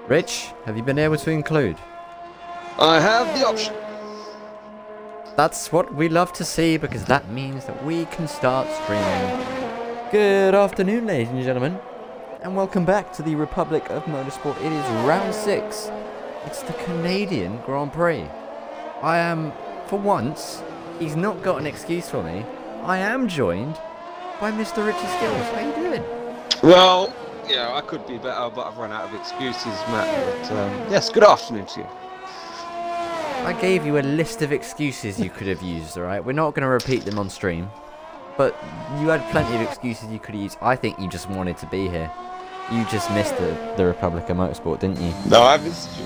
Rich, have you been able to include? I have the option. That's what we love to see, because that means that we can start streaming. Good afternoon, ladies and gentlemen, and welcome back to the Republic of Motorsport. It is round 6. It's the Canadian Grand Prix. I am, for once, he's not got an excuse for me. I am joined by Mr. RichieSkillz. How you doing? Well, yeah, I could be better, but I've run out of excuses, Matt. But, yes, good afternoon to you. I gave you a list of excuses you could have used, alright? We're not going to repeat them on stream. But you had plenty of excuses you could have used. I think you just wanted to be here. You just missed the Republic of Motorsport, didn't you? No, I missed you.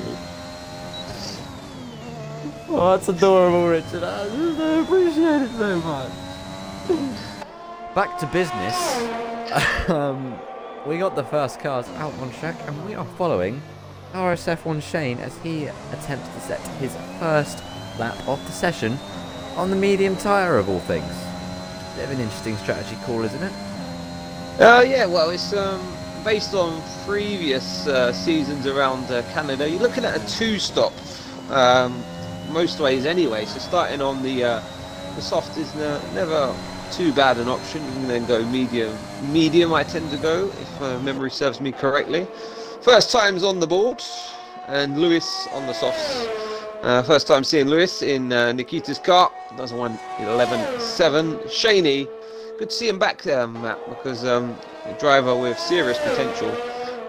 Oh, that's adorable, Richard. I just appreciate it so much. Back to business. We got the first cars out on track, and we are following RSF1 Shane as he attempts to set his first lap of the session on the medium tyre of all things. Bit of an interesting strategy call, isn't it? Yeah, well, it's based on previous seasons around Canada. You're looking at a two-stop most ways anyway. So starting on the soft is never too bad an option. You can then go medium. Medium, I tend to go if memory serves me correctly. First time's on the board, and Lewis on the softs. First time seeing Lewis in Nikita's car. Does a 1:11.7. Shaney, good to see him back there, Matt, because a driver with serious potential,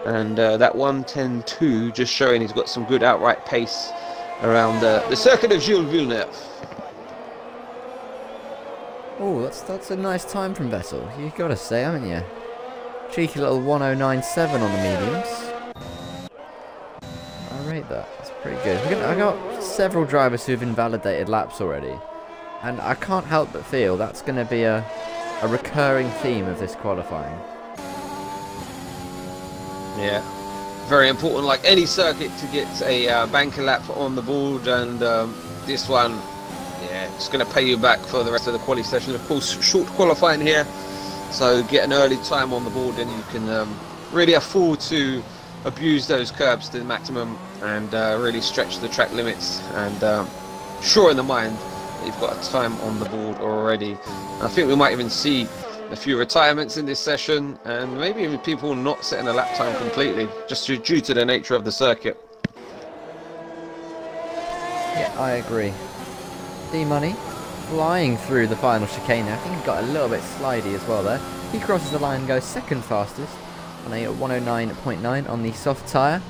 and that 1:10.2 just showing he's got some good outright pace around the circuit of Gilles Villeneuve. Oh, that's a nice time from Vettel. You gotta say, haven't you? Cheeky little 1:09.7 on the mediums. I rate that. That's pretty good. I got several drivers who have invalidated laps already, and I can't help but feel that's going to be a recurring theme of this qualifying. Yeah, very important, like any circuit, to get a banker lap on the board, and this one, yeah, it's going to pay you back for the rest of the quali session. Of course, short qualifying here, so get an early time on the board, and you can really afford to abuse those curbs to the maximum and really stretch the track limits, and sure in the mind that you've got a time on the board already. I think we might even see a few retirements in this session, and maybe even people not setting a lap time completely, just due to the nature of the circuit. Yeah, I agree. D-Money flying through the final chicane. I think he got a little bit slidey as well there. He crosses the line and goes second fastest on a 1:09.9 on the soft tyre.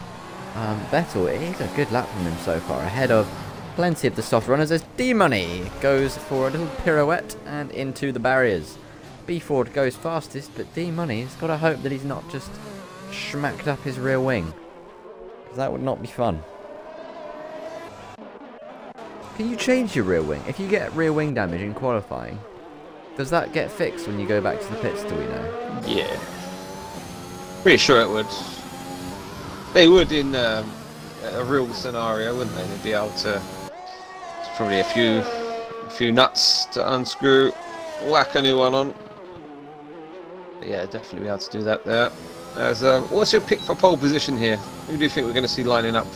Vettel, it is a good lap from him so far, ahead of plenty of the soft runners as D-Money goes for a little pirouette and into the barriers. B Ford goes fastest, but D-Money's got to hope that he's not just schmacked up his rear wing, because that would not be fun. Can you change your rear wing? If you get rear wing damage in qualifying, does that get fixed when you go back to the pits, do we know? Yeah. Pretty sure it would. They would in a real scenario, wouldn't they? They'd be able to. It's probably a few nuts to unscrew, whack a new one on. But yeah, definitely be able to do that there. As what's your pick for pole position here? Who do you think we're going to see lining up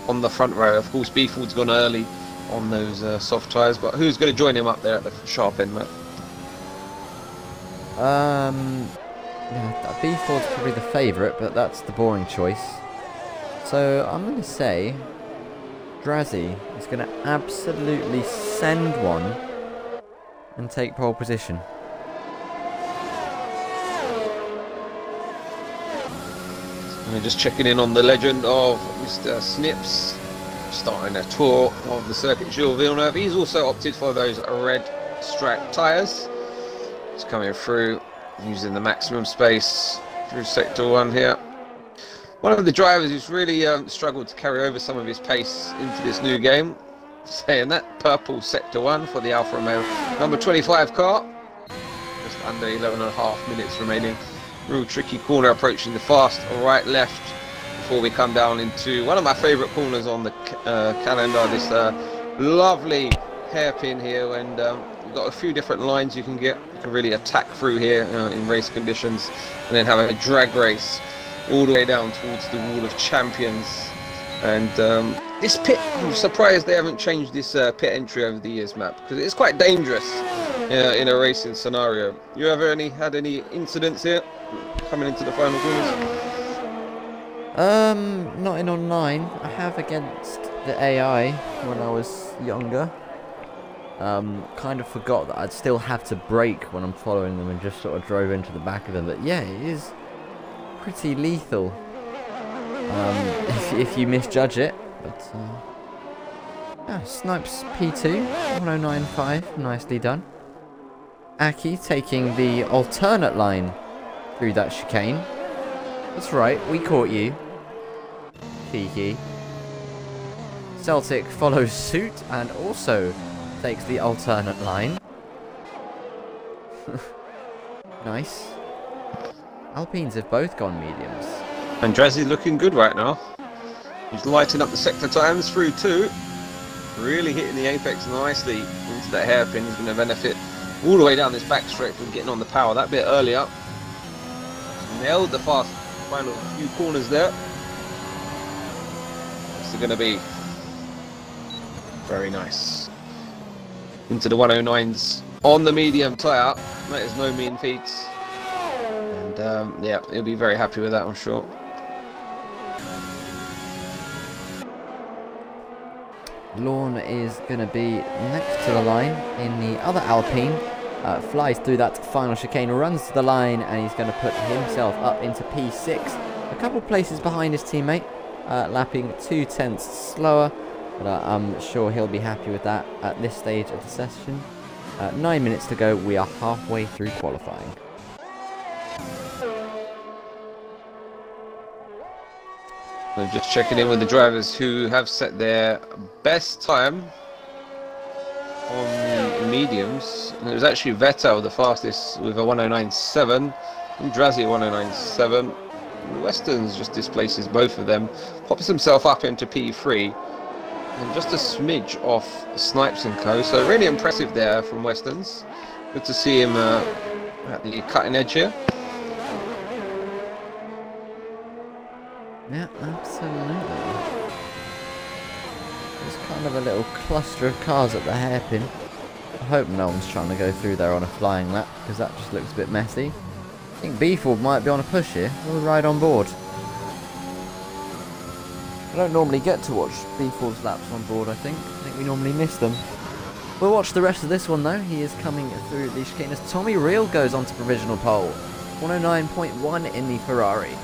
on the front row? Of course, B Ford's gone early on those soft tyres, but who's going to join him up there at the sharp end, Matt? Yeah, B Ford's probably the favourite, but that's the boring choice. So I'm going to say Drazzy is going to absolutely send one and take pole position. And just checking in on the legend of Mr. Snips, starting a tour of the circuit Gilles Villeneuve. He's also opted for those red stripe tyres. It's coming through using the maximum space through sector 1 here. One of the drivers who's really struggled to carry over some of his pace into this new game. Saying that, purple sector 1 for the Alfa Romeo number 25 car. Just under 11.5 minutes remaining. Real tricky corner approaching the fast right left before we come down into one of my favourite corners on the calendar. This lovely hairpin here, and you've got a few different lines you can get. You can really attack through here in race conditions, and then have a drag race all the way down towards the Wall of Champions. And this pit, I'm surprised they haven't changed this pit entry over the years, Matt, because it's quite dangerous in a racing scenario. You ever had any incidents here coming into the final corners? Not in online. I have against the AI when I was younger. Kind of forgot that I'd still have to brake when I'm following them and just sort of drove into the back of them. But yeah, it is pretty lethal. If you misjudge it. But yeah, Snipes P2 1095, nicely done. Aki taking the alternate line through that chicane. That's right, we caught you. Kiki. Celtic follows suit and also takes the alternate line. Nice. Alpines have both gone mediums. And Drazzy looking good right now. He's lighting up the sector times through 2. Really hitting the apex nicely into that hairpin. He's going to benefit all the way down this back straight from getting on the power that bit earlier. Nailed the final few corners there. This is going to be very nice. Into the 109s on the medium tyre. That is no mean feat. And yeah, he'll be very happy with that, I'm sure. Lorne is going to be next to the line in the other Alpine. Flies through that final chicane, runs to the line, and he's going to put himself up into P6. A couple places behind his teammate, lapping 2/10 slower. But I'm sure he'll be happy with that at this stage of the session. 9 minutes to go, we are halfway through qualifying. We're just checking in with the drivers who have set their best time on the mediums. And it was actually Vettel the fastest with a 109.7 and Drazzy a 109.7. Westerns just displaces both of them, pops himself up into P3 and just a smidge off Snipes and Co. So really impressive there from Westerns. Good to see him at the cutting edge here. Yeah, absolutely. There's kind of a little cluster of cars at the hairpin. I hope no one's trying to go through there on a flying lap, because that just looks a bit messy. I think Beeford might be on a push here. We'll ride on board. I don't normally get to watch Beeford's laps on board, I think. I think we normally miss them. We'll watch the rest of this one, though. He is coming through the chicane as Tommy Reel goes on to provisional pole. 109.1 in the Ferrari.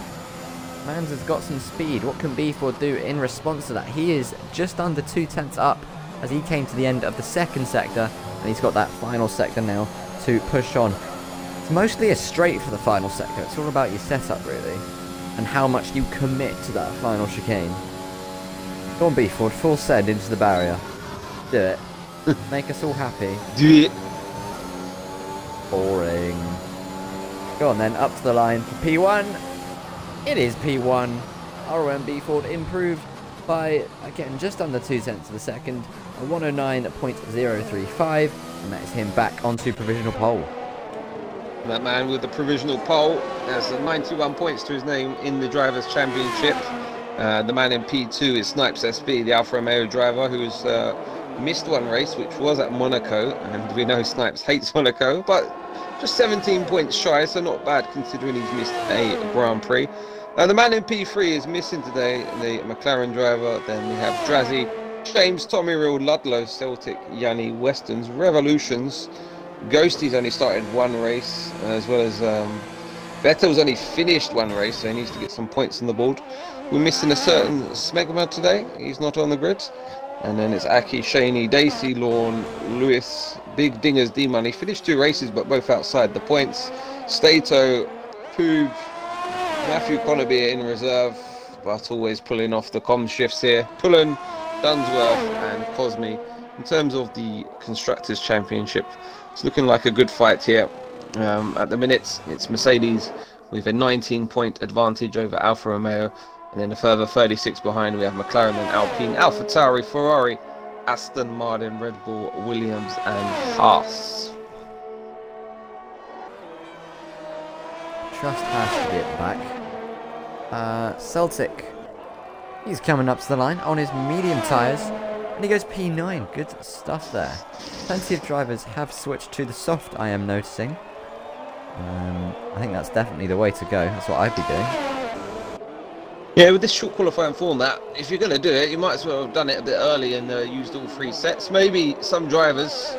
Mans has got some speed. What can Beeford do in response to that? He is just under 2/10 up as he came to the end of the second sector, and he's got that final sector now to push on. It's mostly a straight for the final sector. It's all about your setup, really, and how much you commit to that final chicane. Go on, Beeford, full send into the barrier. Do it. Make us all happy. Do it. Boring. Go on then, up to the line for P1. It is P1. ROM Beeford improved by getting just under 2/10 of a second, a 109.035, and that is him back onto provisional pole. That man with the provisional pole has 91 points to his name in the Drivers' Championship. The man in P2 is Snipes SP, the Alfa Romeo driver, who's missed one race, which was at Monaco, and we know Snipes hates Monaco, but just 17 points shy, so not bad considering he's missed a Grand Prix. The man in P3 is missing today, the McLaren driver. Then we have Drazzy, James, Tommy Reel, Ludlow, Celtic, Yanni, Westerns, Revolutions. Ghosty's only started one race, as well as Vettel's only finished one race, so he needs to get some points on the board. We're missing a certain Smegma today, he's not on the grid. And then it's Aki, Shaney, Dacey, Lorne, Lewis, Big Dingers, D-Money. Finished 2 races, but both outside the points. Stato, Poog, MatthewConibeer in reserve, but always pulling off the comm shifts here. Pullen, Dunsworth, and Cosme. In terms of the Constructors' Championship, it's looking like a good fight here. At the minute, it's Mercedes with a 19-point advantage over Alfa Romeo. And then a further 36 behind, we have McLaren and Alpine, AlphaTauri, Ferrari, Aston Martin, Red Bull, Williams, and Haas. Trust has to be at the back. Celtic. He's coming up to the line on his medium tyres. And he goes P9. Good stuff there. Plenty of drivers have switched to the soft, I am noticing. I think that's definitely the way to go. That's what I'd be doing. Yeah, with this short qualifying format, if you're going to do it, you might as well have done it a bit early and used all 3 sets. Maybe some drivers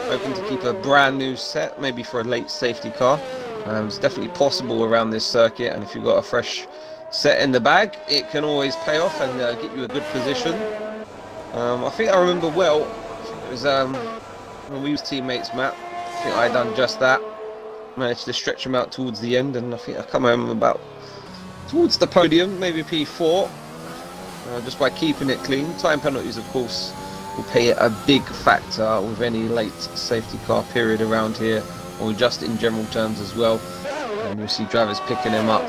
hoping to keep a brand new set, maybe for a late safety car. It's definitely possible around this circuit, and if you've got a fresh set in the bag, it can always pay off and get you a good position. I think I remember well, it was when we was teammates, Matt. I think I done just that. Managed to stretch him out towards the end, and I think I come home about towards the podium, maybe P4, just by keeping it clean. Time penalties, of course, will play a big factor with any late safety car period around here, or just in general terms as well. And you'll see drivers picking them up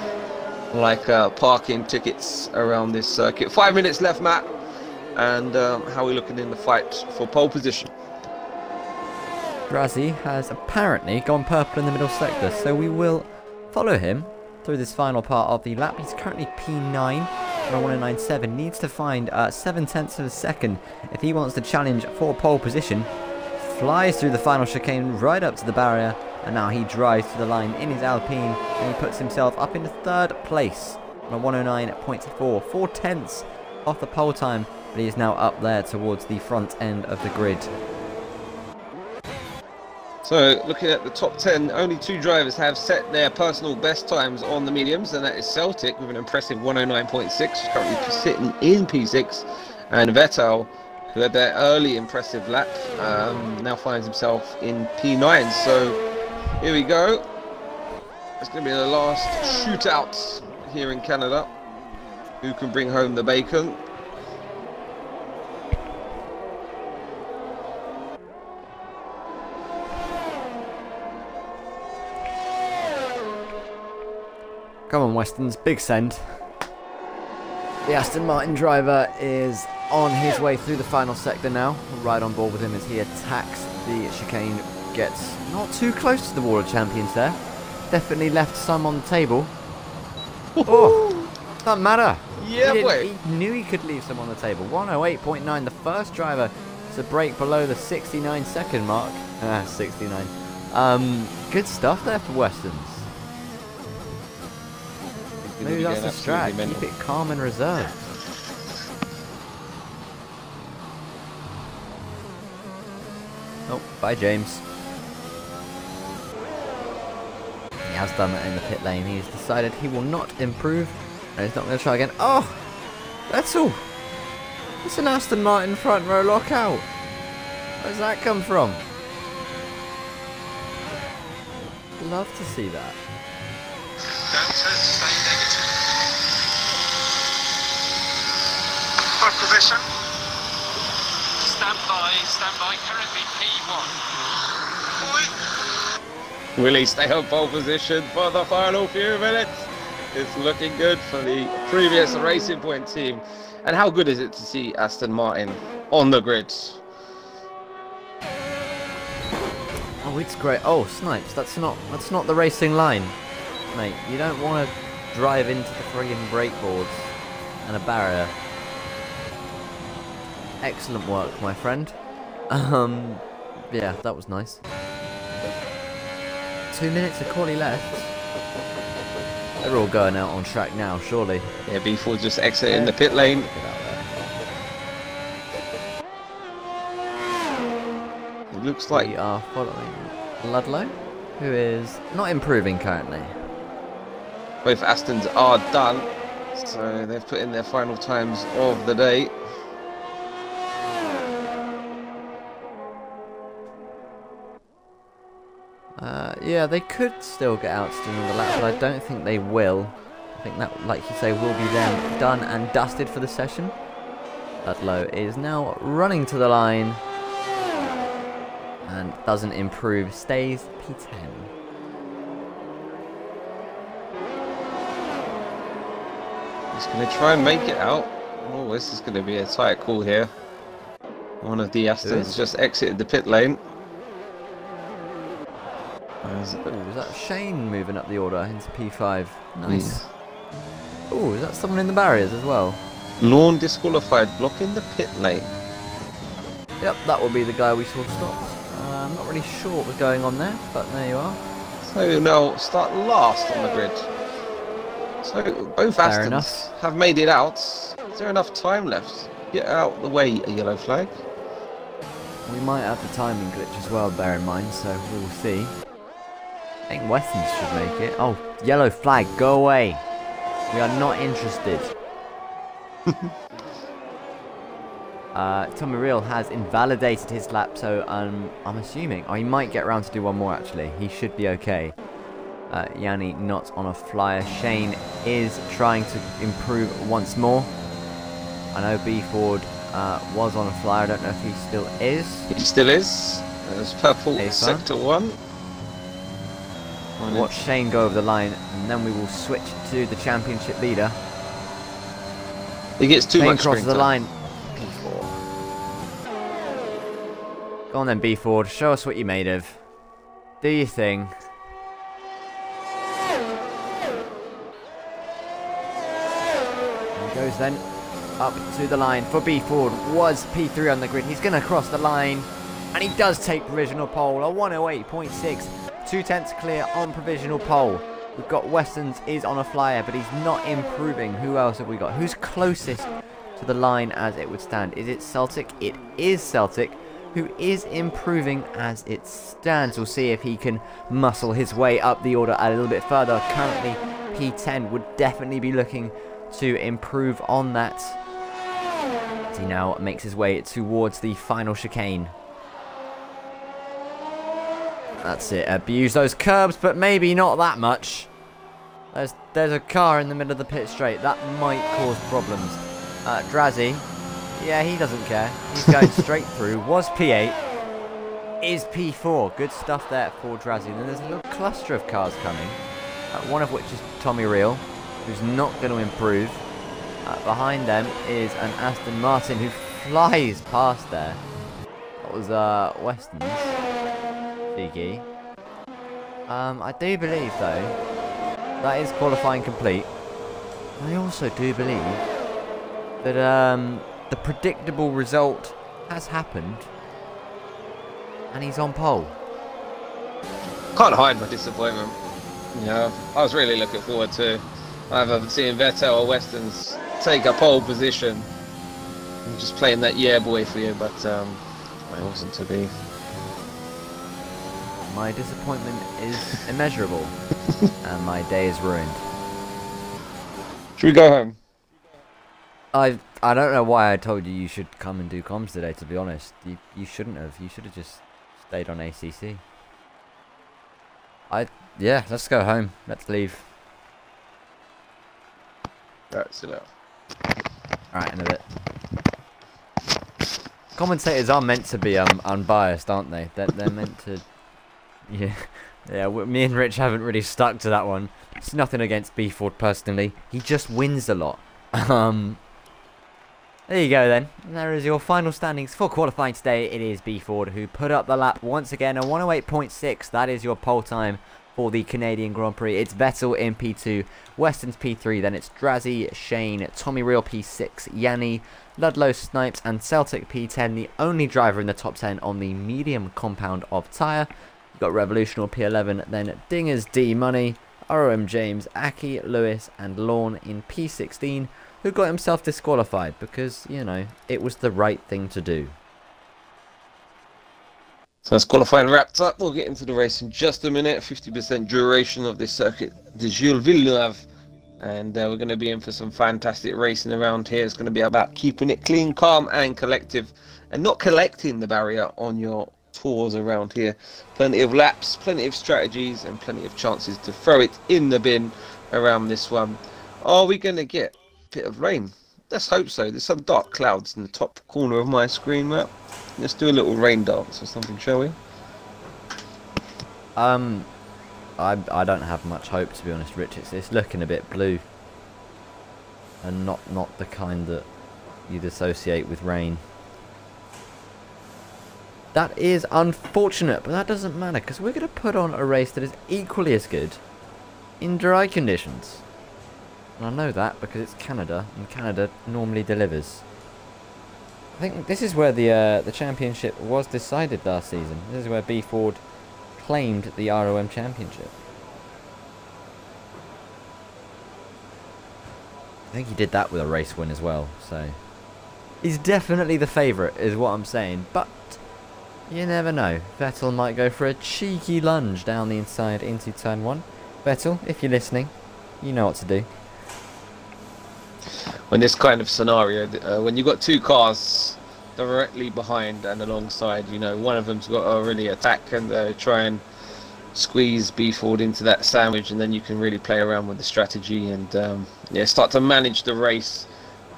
like parking tickets around this circuit. 5 minutes left, Matt, and how are we looking in the fight for pole position? Drazzy has apparently gone purple in the middle sector, so we will follow him through this final part of the lap. He's currently P9 on a 1097. Needs to find 7/10 of a second if he wants to challenge for pole position. Flies through the final chicane right up to the barrier, and now he drives to the line in his Alpine, and he puts himself up into 3rd place on a 109.4, 4/10 off the pole time, but he is now up there towards the front end of the grid. So, looking at the top 10, only 2 drivers have set their personal best times on the mediums, and that is Celtic with an impressive 109.6, currently sitting in P6, and Vettel, who had their early impressive lap, now finds himself in P9. So, here we go. It's going to be the last shootout here in Canada. Who can bring home the bacon? Come on, Westons, big send. The Aston Martin driver is on his way through the final sector now. Right on board with him as he attacks the chicane. Gets not too close to the Wall of Champions there. Definitely left some on the table. Oh, doesn't matter. Yeah, he knew he could leave some on the table. 108.9, the first driver to break below the 69-second mark. 69. Good stuff there for Westons. Maybe that's the strat. Keep it calm and reserved. Oh, bye, James. He has done that in the pit lane. He's decided he will not improve, and he's not going to try again. Oh, that's all. It's an Aston Martin front row lockout. Where's that come from? Love to see that. Don't stay negative. What position? Stand by, currently P1. Will he stay on pole position for the final few minutes? It's looking good for the previous Racing Point team. And how good is it to see Aston Martin on the grid? Oh, it's great. Oh, Snipes, that's not the racing line. Mate, you don't want to drive into the friggin' brake boards and a barrier. Excellent work, my friend. Yeah, that was nice. 2 minutes of quali left. They're all going out on track now, surely. Yeah, B4 just exiting the pit lane. Get out there. It looks like We are following Ludlow, who is not improving currently. both Astons are done, so they've put in their final times of the day. Yeah, they could still get out to another lap, but I don't think they will. I think that, like you say, will be them done and dusted for the session. Ludlow is now running to the line and doesn't improve, stays P10. He's going to try and make it out. Oh, this is going to be a tight call here. One of the Astons just exited the pit lane. Ooh, is that Shane moving up the order into P5? Nice. Oh, is that someone in the barriers as well? Lawn disqualified, blocking the pit lane. Yep, that will be the guy we saw stopped. I'm not really sure what was going on there, but there you are. So now start last on the grid. So both Astons have made it out. Is there enough time left? Get out the way, a yellow flag. We might have the timing glitch as well, bear in mind, so we will see. I think Westons should make it. Oh, yellow flag, go away. We are not interested. Tommy Real has invalidated his lap, so I'm assuming... Oh, he might get around to do one more, actually. He should be okay. Yanni not on a flyer. Shane is trying to improve once more. I know B Ford was on a flyer. I don't know if he still is. He still is. There's purple sector 1. Watch Shane go over the line, and then we will switch to the championship leader. He gets too much crosses the line. B4. Go on then, B Ford. Show us what you're made of. Do your thing. And goes then up to the line for B Ford. Was P3 on the grid? He's going to cross the line, and he does take provisional pole. A 108.6. 2/10 clear on provisional pole. We've got Westons is on a flyer, but he's not improving. Who else have we got? Who's closest to the line as it would stand? Is it Celtic? It is Celtic, who is improving as it stands. We'll see if he can muscle his way up the order a little bit further. Currently, P10 would definitely be looking to improve on that, as he now makes his way towards the final chicane. That's it. Abuse those curbs, but maybe not that much. There's a car in the middle of the pit straight. That might cause problems. Drazzy, yeah, he doesn't care. He's going straight through. Was P8. Is P4. Good stuff there for Drazzy. And then there's a little cluster of cars coming. One of which is Tommy Real, who's not going to improve. Behind them is an Aston Martin who flies past there. That was Weston's. Figgy. I do believe, though, that is qualifying complete. I also do believe that the predictable result has happened, and he's on pole. Can't hide my disappointment. Yeah, I was really looking forward to either seeing Vettel or Westons take a pole position. I'm just playing that yeah boy for you, but I wasn't to be. My disappointment is immeasurable, and my day is ruined. Should we go home? I don't know why I told you you should come and do comms today, to be honest. You shouldn't have. You should have just stayed on ACC. Yeah, let's go home. Let's leave. That's it. Alright, in a bit. Commentators are meant to be unbiased, aren't they? They're meant to... Yeah, me and Rich haven't really stuck to that one. It's nothing against B Ford personally. He just wins a lot. There you go then. And there is your final standings for qualifying today. It is B Ford who put up the lap once again. A 108.6. That is your pole time for the Canadian Grand Prix. It's Vettel in P2, Weston's P3, then it's Drazzy, Shane, Tommy Real P6, Yanni, Ludlow, Snipes and Celtic P10, the only driver in the top 10 on the medium compound of tyre. You've got Revolutional P11, then Dingers D Money, ROM James, Aki, Lewis and Lorne in P16, who got himself disqualified because, you know, it was the right thing to do. So that's qualifying wrapped up. We'll get into the race in just a minute. 50% duration of this circuit de Gilles Villeneuve. And we're going to be in for some fantastic racing around here. It's going to be about keeping it clean, calm and collective. And not collecting the barrier on your tours around here. Plenty of laps, plenty of strategies and plenty of chances to throw it in the bin around this one. Are we going to get a bit of rain? Let's hope so. There's some dark clouds in the top corner of my screen map. Let's do a little rain dance or something, shall we? I don't have much hope, to be honest, Rich. It's looking a bit blue, and not the kind that you'd associate with rain. That is unfortunate, but that doesn't matter because we're going to put on a race that is equally as good in dry conditions. And I know that because it's Canada, and Canada normally delivers. I think this is where the championship was decided last season. This is where B Ford claimed the ROM championship. I think he did that with a race win as well, so he's definitely the favourite is what I'm saying, but you never know. Vettel might go for a cheeky lunge down the inside into turn 1. Vettel, if you're listening, you know what to do. In this kind of scenario, when you've got two cars directly behind and alongside, you know, one of them's got to really attack and try and squeeze B Ford into that sandwich, and then you can really play around with the strategy and yeah, start to manage the race.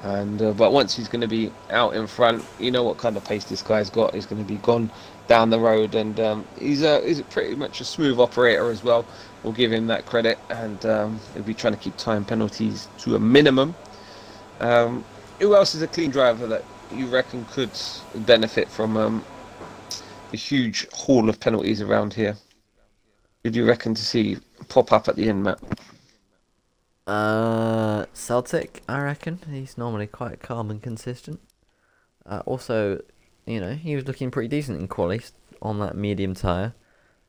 And but once he's going to be out in front, you know what kind of pace this guy's got. He's going to be gone down the road, and he's pretty much a smooth operator as well. We'll give him that credit, and he'll be trying to keep time penalties to a minimum. Who else is a clean driver that you reckon could benefit from the huge haul of penalties around here? Who do you reckon to see pop up at the end, Matt? Celtic, I reckon. He's normally quite calm and consistent. Also, you know, he was looking pretty decent in quali on that medium tyre.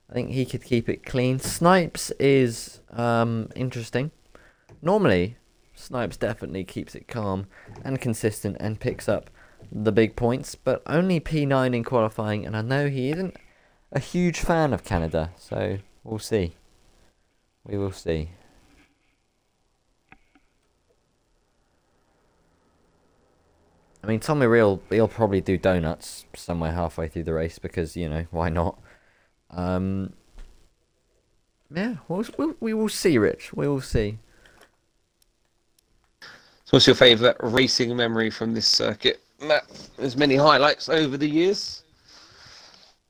I think he could keep it clean. Snipes is interesting. Normally, Snipes definitely keeps it calm and consistent and picks up the big points, but only P9 in qualifying, and I know he isn't a huge fan of Canada, so we'll see. We will see. I mean, Tommy Real, he'll probably do donuts somewhere halfway through the race because, you know, why not? Yeah, we will see, Rich. We will see. So what's your favourite racing memory from this circuit, Matt? There's many highlights over the years.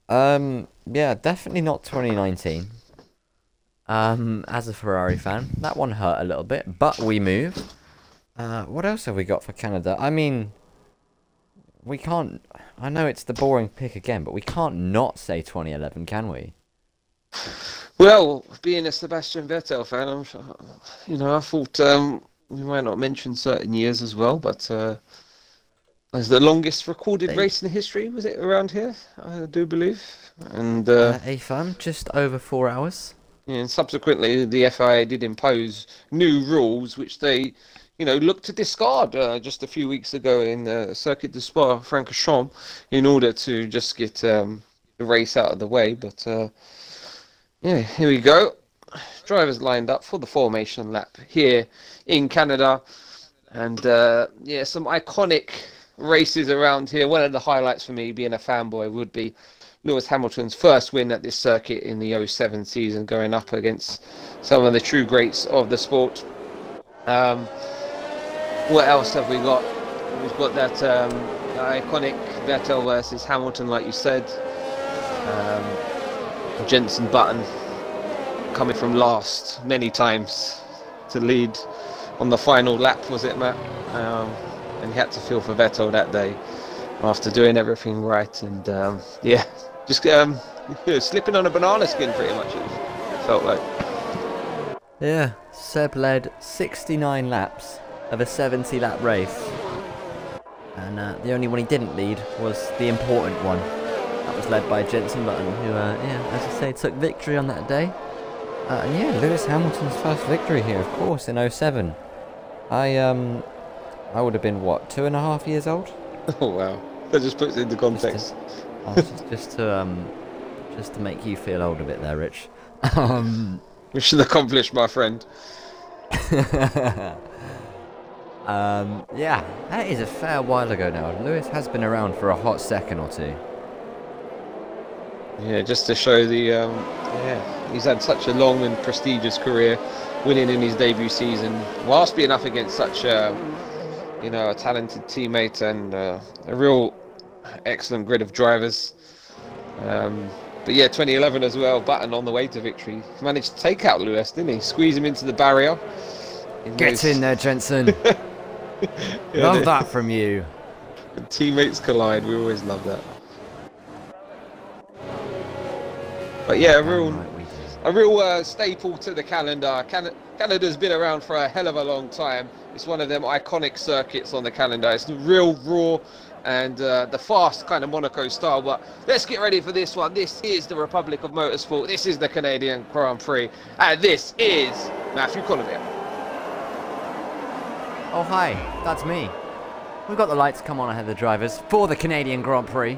Yeah, definitely not 2019. As a Ferrari fan, that one hurt a little bit, but we move. What else have we got for Canada? I mean, we can't... I know it's the boring pick again, but we can't not say 2011, can we? Well, being a Sebastian Vettel fan, you know, I thought we might not mention certain years as well, but as the longest recorded race in history, was it around here? I do believe. And a fun, just over 4 hours. Yeah, and subsequently, the FIA did impose new rules, which they, you know, looked to discard just a few weeks ago in Circuit de Spa-Francorchamps in order to just get the race out of the way. But yeah, here we go. Drivers lined up for the formation lap here in Canada, and yeah, some iconic races around here. One of the highlights for me, being a fanboy, would be Lewis Hamilton's first win at this circuit in the 07 season, going up against some of the true greats of the sport. What else have we got? We've got that iconic Vettel versus Hamilton, like you said. Jenson Button coming from last many times to lead on the final lap, was it, Matt? And he had to feel for Vettel that day after doing everything right, and yeah, just slipping on a banana skin pretty much, it felt like. Yeah, Seb led 69 laps of a 70 lap race, and the only one he didn't lead was the important one. That was led by Jenson Button, who yeah, as I say, took victory on that day. And yeah, Lewis Hamilton's first victory here, of course, in 07. I would have been, what, 2.5 years old? Oh wow, that just puts it into context. Just to make you feel old a bit there, Rich. Mission accomplished, my friend. Yeah, that is a fair while ago now. Lewis has been around for a hot second or two. Yeah, just to show the yeah, he's had such a long and prestigious career, winning in his debut season, whilst being up against such you know, a talented teammate and a real excellent grid of drivers. But yeah, 2011 as well, Button on the way to victory. He managed to take out Lewis, didn't he? Squeeze him into the barrier. Get in there, Jenson. Yeah, love that from you. When teammates collide, we always love that. But yeah, a real staple to the calendar. Canada's been around for a hell of a long time. It's one of them iconic circuits on the calendar. It's real raw and the fast kind of Monaco style. But let's get ready for this one. This is the Republic of Motorsport. This is the Canadian Grand Prix. And this is MatthewConibeer. Oh hi, that's me. We've got the lights come on ahead of the drivers for the Canadian Grand Prix.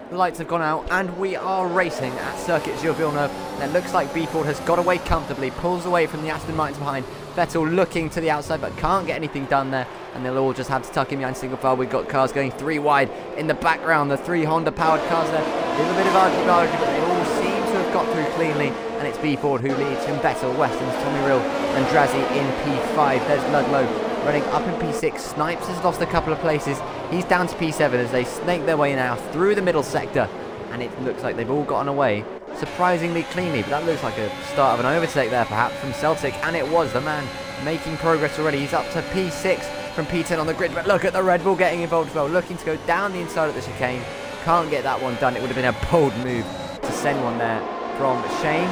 The lights have gone out and we are racing at Circuit Gilles Villeneuve. And it looks like B Ford has got away comfortably, pulls away from the Aston Martins behind. Vettel looking to the outside but can't get anything done there. And they'll all just have to tuck in behind single file. We've got cars going 3 wide in the background. The 3 Honda powered cars there. A little bit of argy-bargy, but they all seem to have got through cleanly. And it's B Ford who leads from Vettel, Weston's, Tommy Rill and Drazzy in P5. There's Ludlow running up in P6. Snipes has lost a couple of places. He's down to P7 as they snake their way now through the middle sector. And it looks like they've all gotten away surprisingly cleanly. But that looks like a start of an overtake there perhaps from Celtic. And it was the man making progress already. He's up to P6 from P10 on the grid. But look at the Red Bull getting involved as well. Looking to go down the inside of the chicane. Can't get that one done. It would have been a bold move to send one there from Shane.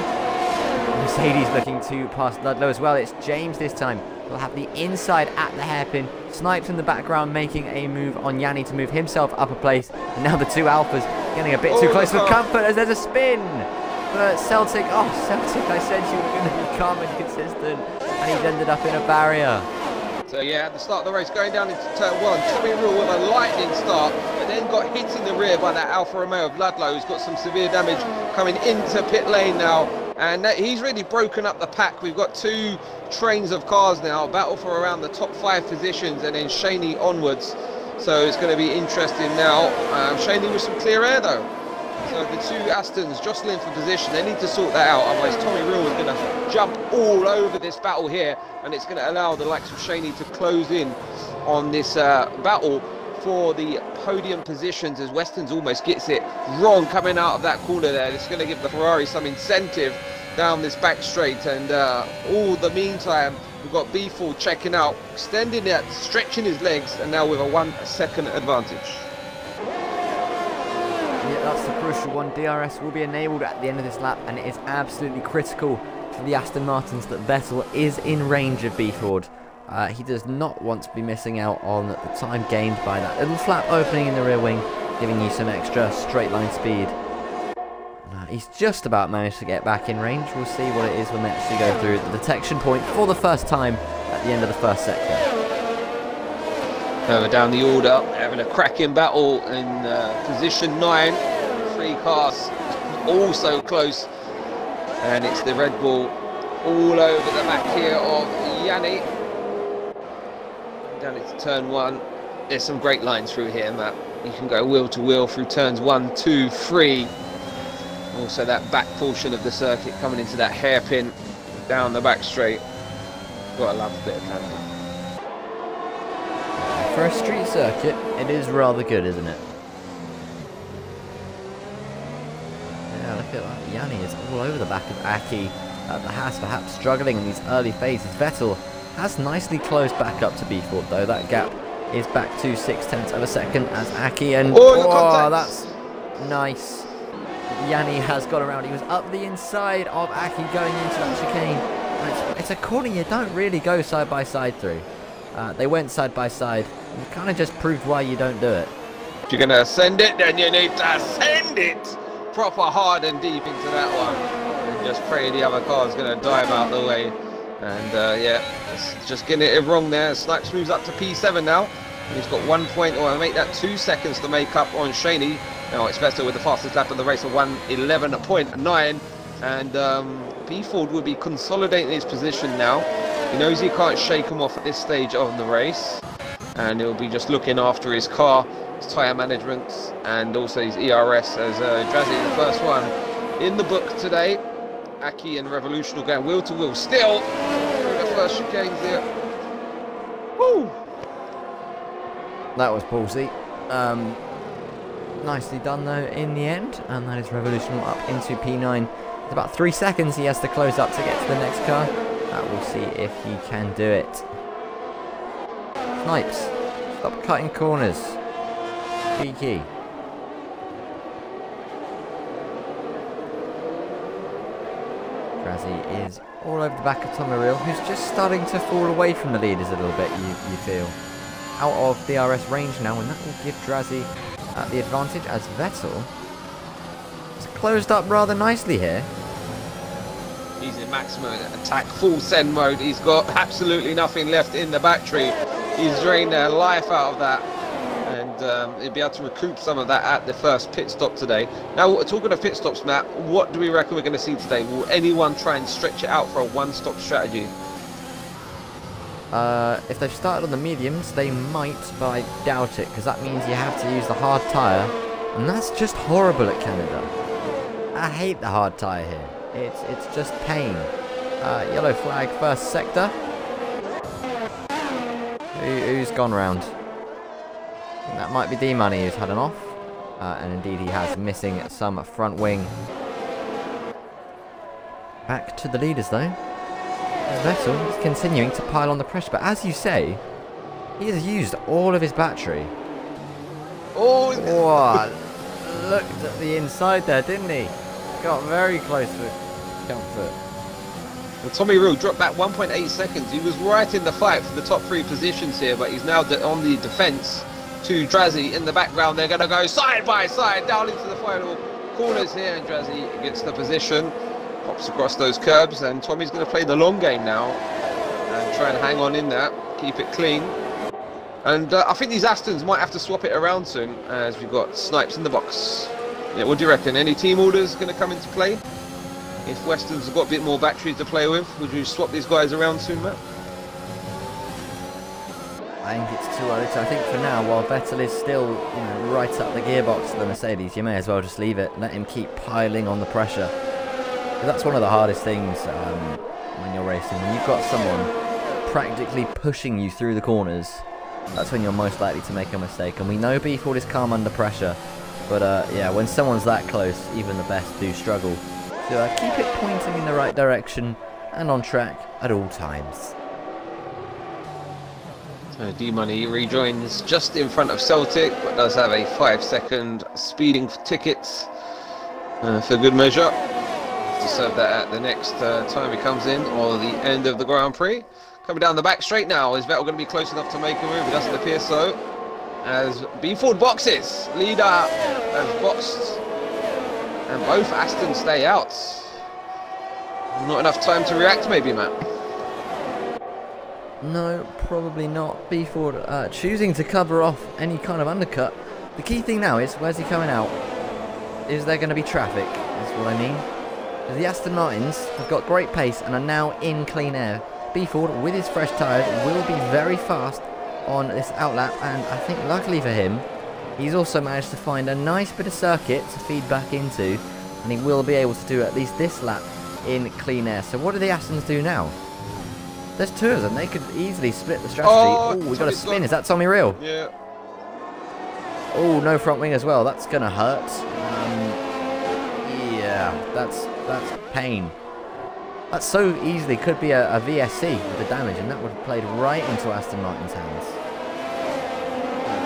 Mercedes looking to pass Ludlow as well. It's James this time. We'll have the inside at the hairpin. Snipes in the background making a move on Yanni to move himself up a place. And now the 2 Alphas getting a bit too close for comfort as there's a spin. But Celtic, oh Celtic, I said you were going to be calm and consistent. And he's ended up in a barrier. So yeah, at the start of the race, going down into turn 1, Tommy Rill with a lightning start, but then got hit in the rear by that Alfa Romeo of Ludlow, who's got some severe damage coming into pit lane now. And he's really broken up the pack. We've got 2 trains of cars now, battle for around the top 5 positions, and then Shaney onwards. So it's going to be interesting now. Shaney with some clear air though. So the 2 Astons jostling for position. They need to sort that out, otherwise Tommy Rill is going to jump all over this battle here, and it's going to allow the likes of Shaney to close in on this battle for the podium positions as Weston's almost gets it wrong coming out of that corner there. It's going to give the Ferrari some incentive down this back straight, and all the meantime we've got B Ford checking out, extending it, stretching his legs, and now with a 1 second advantage. Yeah, that's the crucial one. DRS will be enabled at the end of this lap, and it is absolutely critical for the Aston Martins that Vettel is in range of B Ford. He does not want to be missing out on the time gained by that little flap opening in the rear wing, giving you some extra straight line speed. He's just about managed to get back in range. We'll see what it is when they actually go through the detection point for the first time at the end of the first sector. Further down the order, having a cracking battle in position 9. 3 cars all so close, and it's the Red Bull all over the back here of Yanni. Down into turn 1. There's some great lines through here, Matt. You can go wheel to wheel through turns 1, 2, 3. Also that back portion of the circuit coming into that hairpin down the back straight. Gotta love a bit of Canada. For a street circuit, it is rather good, isn't it? Yeah, look at that. Yanni is all over the back of Aki. The Haas perhaps struggling in these early phases. Vettel has nicely closed back up to B Ford though. That gap is back to 0.6 of a second as Aki, and oh, that's nice. Yanni has got around. He was up the inside of Aki going into that chicane. It's a corner you don't really go side by side through. They went side by side. It kind of just proved why you don't do it. If you're going to send it, then you need to send it proper hard and deep into that one. And just pray the other car's going to dive out the way. And yeah, it's just getting it wrong there. Snipes moves up to P7 now. He's got 1 point, or make that 2 seconds to make up on Shaney. Now it's Vettel with the fastest lap of the race of 1:11.9, and B Ford will be consolidating his position now. He knows he can't shake him off at this stage of the race, and he'll be just looking after his car, his tyre management, and also his ERS as Drazzy, the first one in the book today. Aki and Revolution will go wheel to wheel still through the first chicanes here. Woo! That was ballsy. Nicely done though in the end, and that is Revolution up into P9. It's about 3 seconds he has to close up to get to the next car. We'll see if he can do it. Snipes, stop cutting corners. Cheeky. Drazzy is all over the back of Tommy Reel, who's just starting to fall away from the leaders a little bit, you feel. Out of DRS range now, and that will give Drazzy the advantage as Vettel has closed up rather nicely here. He's in maximum attack, full send mode. He's got absolutely nothing left in the battery. He's drained their life out of that, and he'll be able to recoup some of that at the first pit stop today. Now, talking of pit stops, Matt, what do we reckon we're going to see today? Will anyone try and stretch it out for a one-stop strategy? If they've started on the mediums, they might, but I doubt it, because that means you have to use the hard tyre, and that's just horrible at Canada. I hate the hard tyre here. It's just pain. Yellow flag first sector. Who's gone round? I think that might be D-Money who's had an off. And indeed he has, missing some front wing. Back to the leaders though. Vettel is continuing to pile on the pressure, but as you say, he has used all of his battery. Oh, what? Looked at the inside there, didn't he? Got very close for comfort. Well, Tommy Reel dropped back 1.8 seconds. He was right in the fight for the top 3 positions here, but he's now on the defence to Drazzy in the background. They're going to go side by side down into the final corners here, and Drazzy gets the position, pops across those curbs, and Tommy's going to play the long game now and try and hang on in there, keep it clean. And I think these Astons might have to swap it around soon, as we've got Snipes in the box. Yeah, what do you reckon? Any team orders going to come into play? If Western's have got a bit more batteries to play with, would you swap these guys around soon, Matt? I think it's too early. So I think for now, while Vettel is still, right up the gearbox of the Mercedes, you may as well just leave it. Let him keep piling on the pressure. Because that's one of the hardest things when you're racing. When you've got someone practically pushing you through the corners, that's when you're most likely to make a mistake. And we know B-Ford is calm under pressure. But yeah, when someone's that close, even the best do struggle to keep it pointing in the right direction and on track at all times. So D-Money rejoins just in front of Celtic, but does have a 5-second speeding ticket for good measure. To serve that at the next time he comes in, or the end of the Grand Prix. Coming down the back straight now, is Vettel going to be close enough to make a move? It doesn't appear so. As B-Ford boxes, leader has boxed, and both Aston stay out. Not enough time to react, maybe, Matt? No, probably not. B-Ford choosing to cover off any kind of undercut. The key thing now is, where's he coming out? Is there going to be traffic? That's what I mean. The Aston Martins have got great pace and are now in clean air. B-Ford, with his fresh tyres, will be very fast on this outlap, and I think luckily for him, he's also managed to find a nice bit of circuit to feed back into, and he will be able to do at least this lap in clean air. So what do the Astons do now? There's 2 of them. They could easily split the strategy. Oh, we've got a spin. Is that Tommy Reel? Yeah. Oh, no front wing as well. That's going to hurt. Yeah, that's pain. That so easily could be a VSC with the damage, and that would have played right into Aston Martin's hands.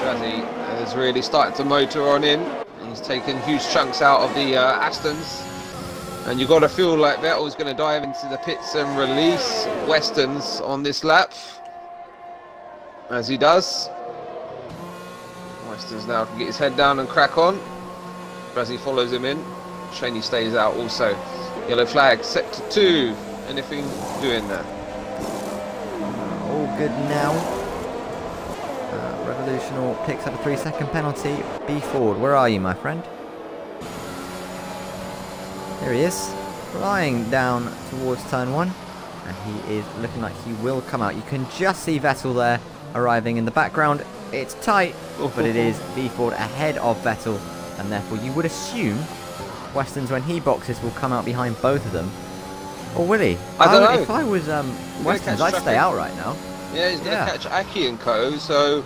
Drazzy is really starting to motor on in. He's taken huge chunks out of the Astons. And you've got to feel like Vettel's going to dive into the pits and release Westerns on this lap. As he does. Westerns now can get his head down and crack on. Drazzy follows him in. Shaney stays out also. Yellow flag, sector 2. Anything doing there? All good now. Revolutional picks up a 3-second penalty. B-Ford, where are you, my friend? There he is, flying down towards turn 1. And he is looking like he will come out. You can just see Vettel there arriving in the background. It's tight, but it is B-Ford ahead of Vettel. And therefore you would assume Westerns, when he boxes, will come out behind both of them. Or will he? I don't know. If I was Westerns, I'd stay out right now. Yeah, he's going to catch Aki and co. So,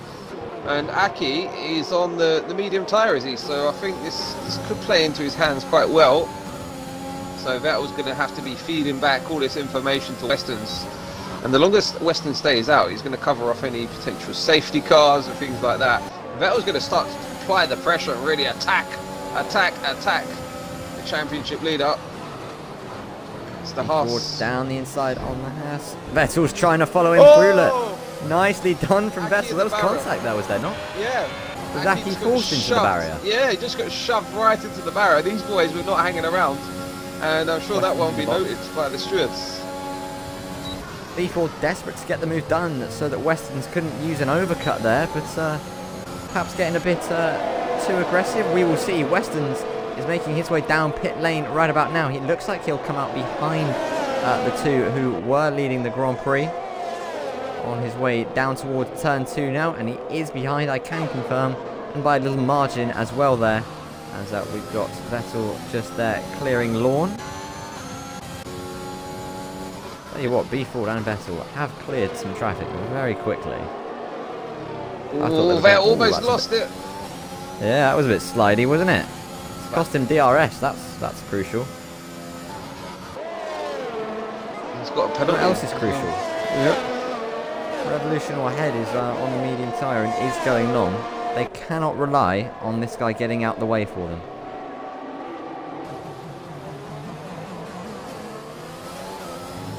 and Aki is on the medium tyre, is he? So I think this could play into his hands quite well. So Vettel's going to have to be feeding back all this information to Westerns. And the longest Western stays out, he's going to cover off any potential safety cars and things like that. Vettel's going to start to apply the pressure and really attack the championship leader. It's the Forward Haas. down the inside on the Haas. Vettel's trying to follow him through. Look, nicely done from Aki Vettel. There was barrier. contact there, was there not? Yeah. Was Aki Aki just got forced into the shoved. barrier? Yeah, he just got shoved right into the barrier. These boys were not hanging around, and I'm sure that won't be noticed by the stewards. B4 desperate to get the move done so that Westerns couldn't use an overcut there, but perhaps getting a bit too aggressive. We will see. Westerns is making his way down pit lane right about now. He looks like he'll come out behind the two who were leading the Grand Prix. On his way down towards turn 2 now, and he is behind, I can confirm, and by a little margin as well there, as we've got Vettel just there clearing lawn. Tell you what, B4 and Vettel have cleared some traffic very quickly. Oh, they almost lost it. Yeah, that was a bit slidey, wasn't it? It's cost him DRS, that's crucial. He's got a penalty. What else is crucial? Yep. Revolutional ahead is on the medium tyre and is going long. They cannot rely on this guy getting out the way for them.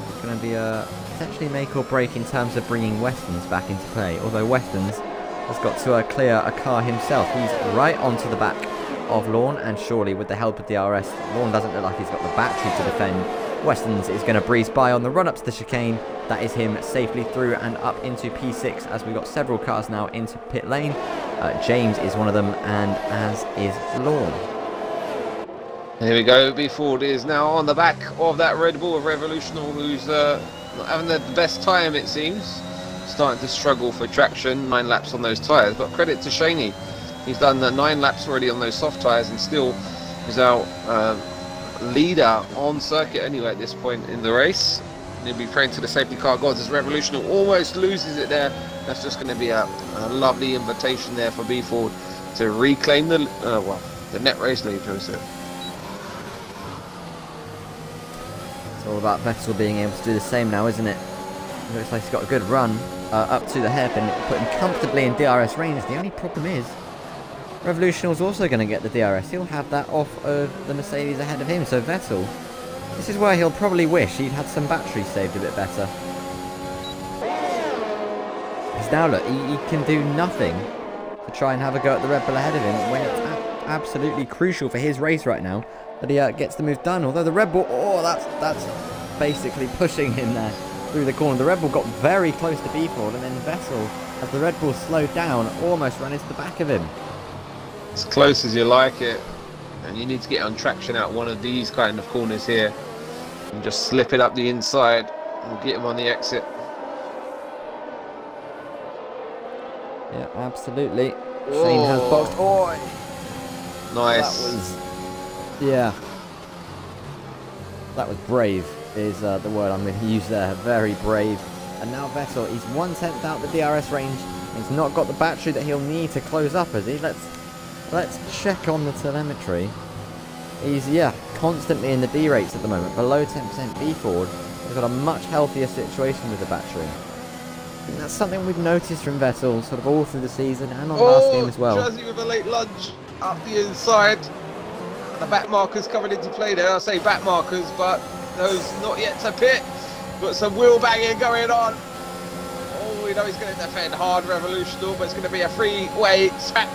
It's going to be a potentially make or break in terms of bringing Westerns back into play. Although Westerns has got to clear a car himself. He's right onto the back of Lorne, and surely with the help of DRS, Lorne doesn't look like he's got the battery to defend. Westerns is going to breeze by on the run up to the chicane. That is him safely through and up into P6 as we got several cars now into pit lane. James is one of them, and as is Lorne. Here we go. B4 is now on the back of that Red Bull of Revolutional, who's not having the best time, it seems. Starting to struggle for traction. 9 laps on those tyres, but credit to Shaney. He's done 9 laps already on those soft tyres and still is our leader on circuit anyway at this point in the race. He'll be praying to the safety car gods as Revolutional almost loses it there. That's just going to be a lovely invitation there for B4 to reclaim the net race lead, Joseph. It's all about Vettel being able to do the same now, isn't it? It looks like he's got a good run up to the hairpin. It put him comfortably in DRS range. The only problem is Revolutional's also going to get the DRS. He'll have that off of the Mercedes ahead of him. So Vettel, this is where he'll probably wish he'd had some battery saved a bit better. Because now look, he can do nothing to try and have a go at the Red Bull ahead of him when it's absolutely crucial for his race right now that he gets the move done. Although the Red Bull, that's basically pushing him there through the corner. The Red Bull got very close to B4, and then Vettel, as the Red Bull slowed down, almost ran into the back of him. As close as you like it, and you need to get on traction out one of these kind of corners here and just slip it up the inside and get him on the exit. Yeah, absolutely. Shane has boxed. Oh, nice. That was, yeah, that was brave is the word I'm going to use there. Very brave. And now Vettel, he's 1/10 out the DRS range. He's not got the battery that he'll need to close up, has he? Let's check on the telemetry. He's, yeah, constantly in the D rates at the moment, below 10%. B-Ford has got a much healthier situation with the battery. And that's something we've noticed from Vettel sort of all through the season and on last game as well. Jazzy with a late lunge up the inside. The back markers coming into play there. I say back markers, but those not yet to pit. Got some wheel banging going on. Oh, we know he's going to defend hard Revolutional, but it's going to be a free-way smack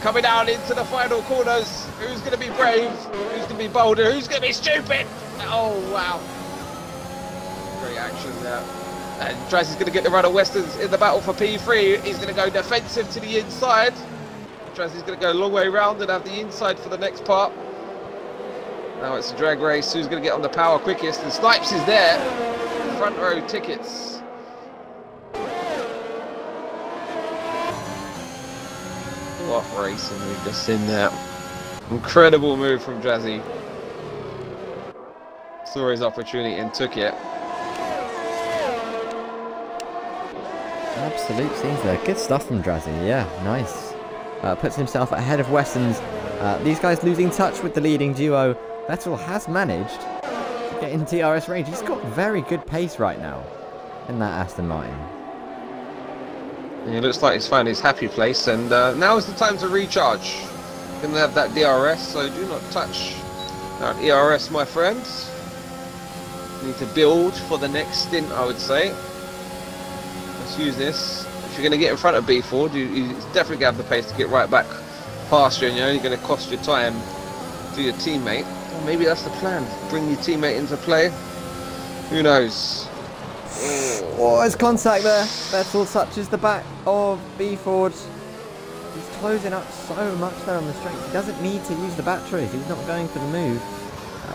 coming down into the final corners. Who's going to be brave? Who's going to be bolder? Who's going to be stupid? Oh, wow. Great action there. And Drazzy's going to get the run of Westerns in the battle for P3. He's going to go defensive to the inside. Drazzy's going to go a long way round and have the inside for the next part. Now it's a drag race. Who's going to get on the power quickest? And Snipes is there. Front row tickets. What racing we've just seen there. Incredible move from Jazzy. Saw his opportunity and took it. Absolute scenes there. Good stuff from Drazzy. Yeah, nice. Puts himself ahead of Westerns. These guys losing touch with the leading duo. Vettel has managed to get in DRS range. He's got very good pace right now in that Aston Martin. It looks like he's found his happy place, and now is the time to recharge. Going to have that DRS, so do not touch that ERS, my friends. Need to build for the next stint, I would say. Let's use this. If you're going to get in front of B Ford, you definitely going to have the pace to get right back past you, and you're only going to cost your time to your teammate. Or maybe that's the plan. Bring your teammate into play. Who knows? Oh, there's contact there. Vettel touches the back of B Ford. He's closing up so much there on the straights. He doesn't need to use the batteries. He's not going for the move.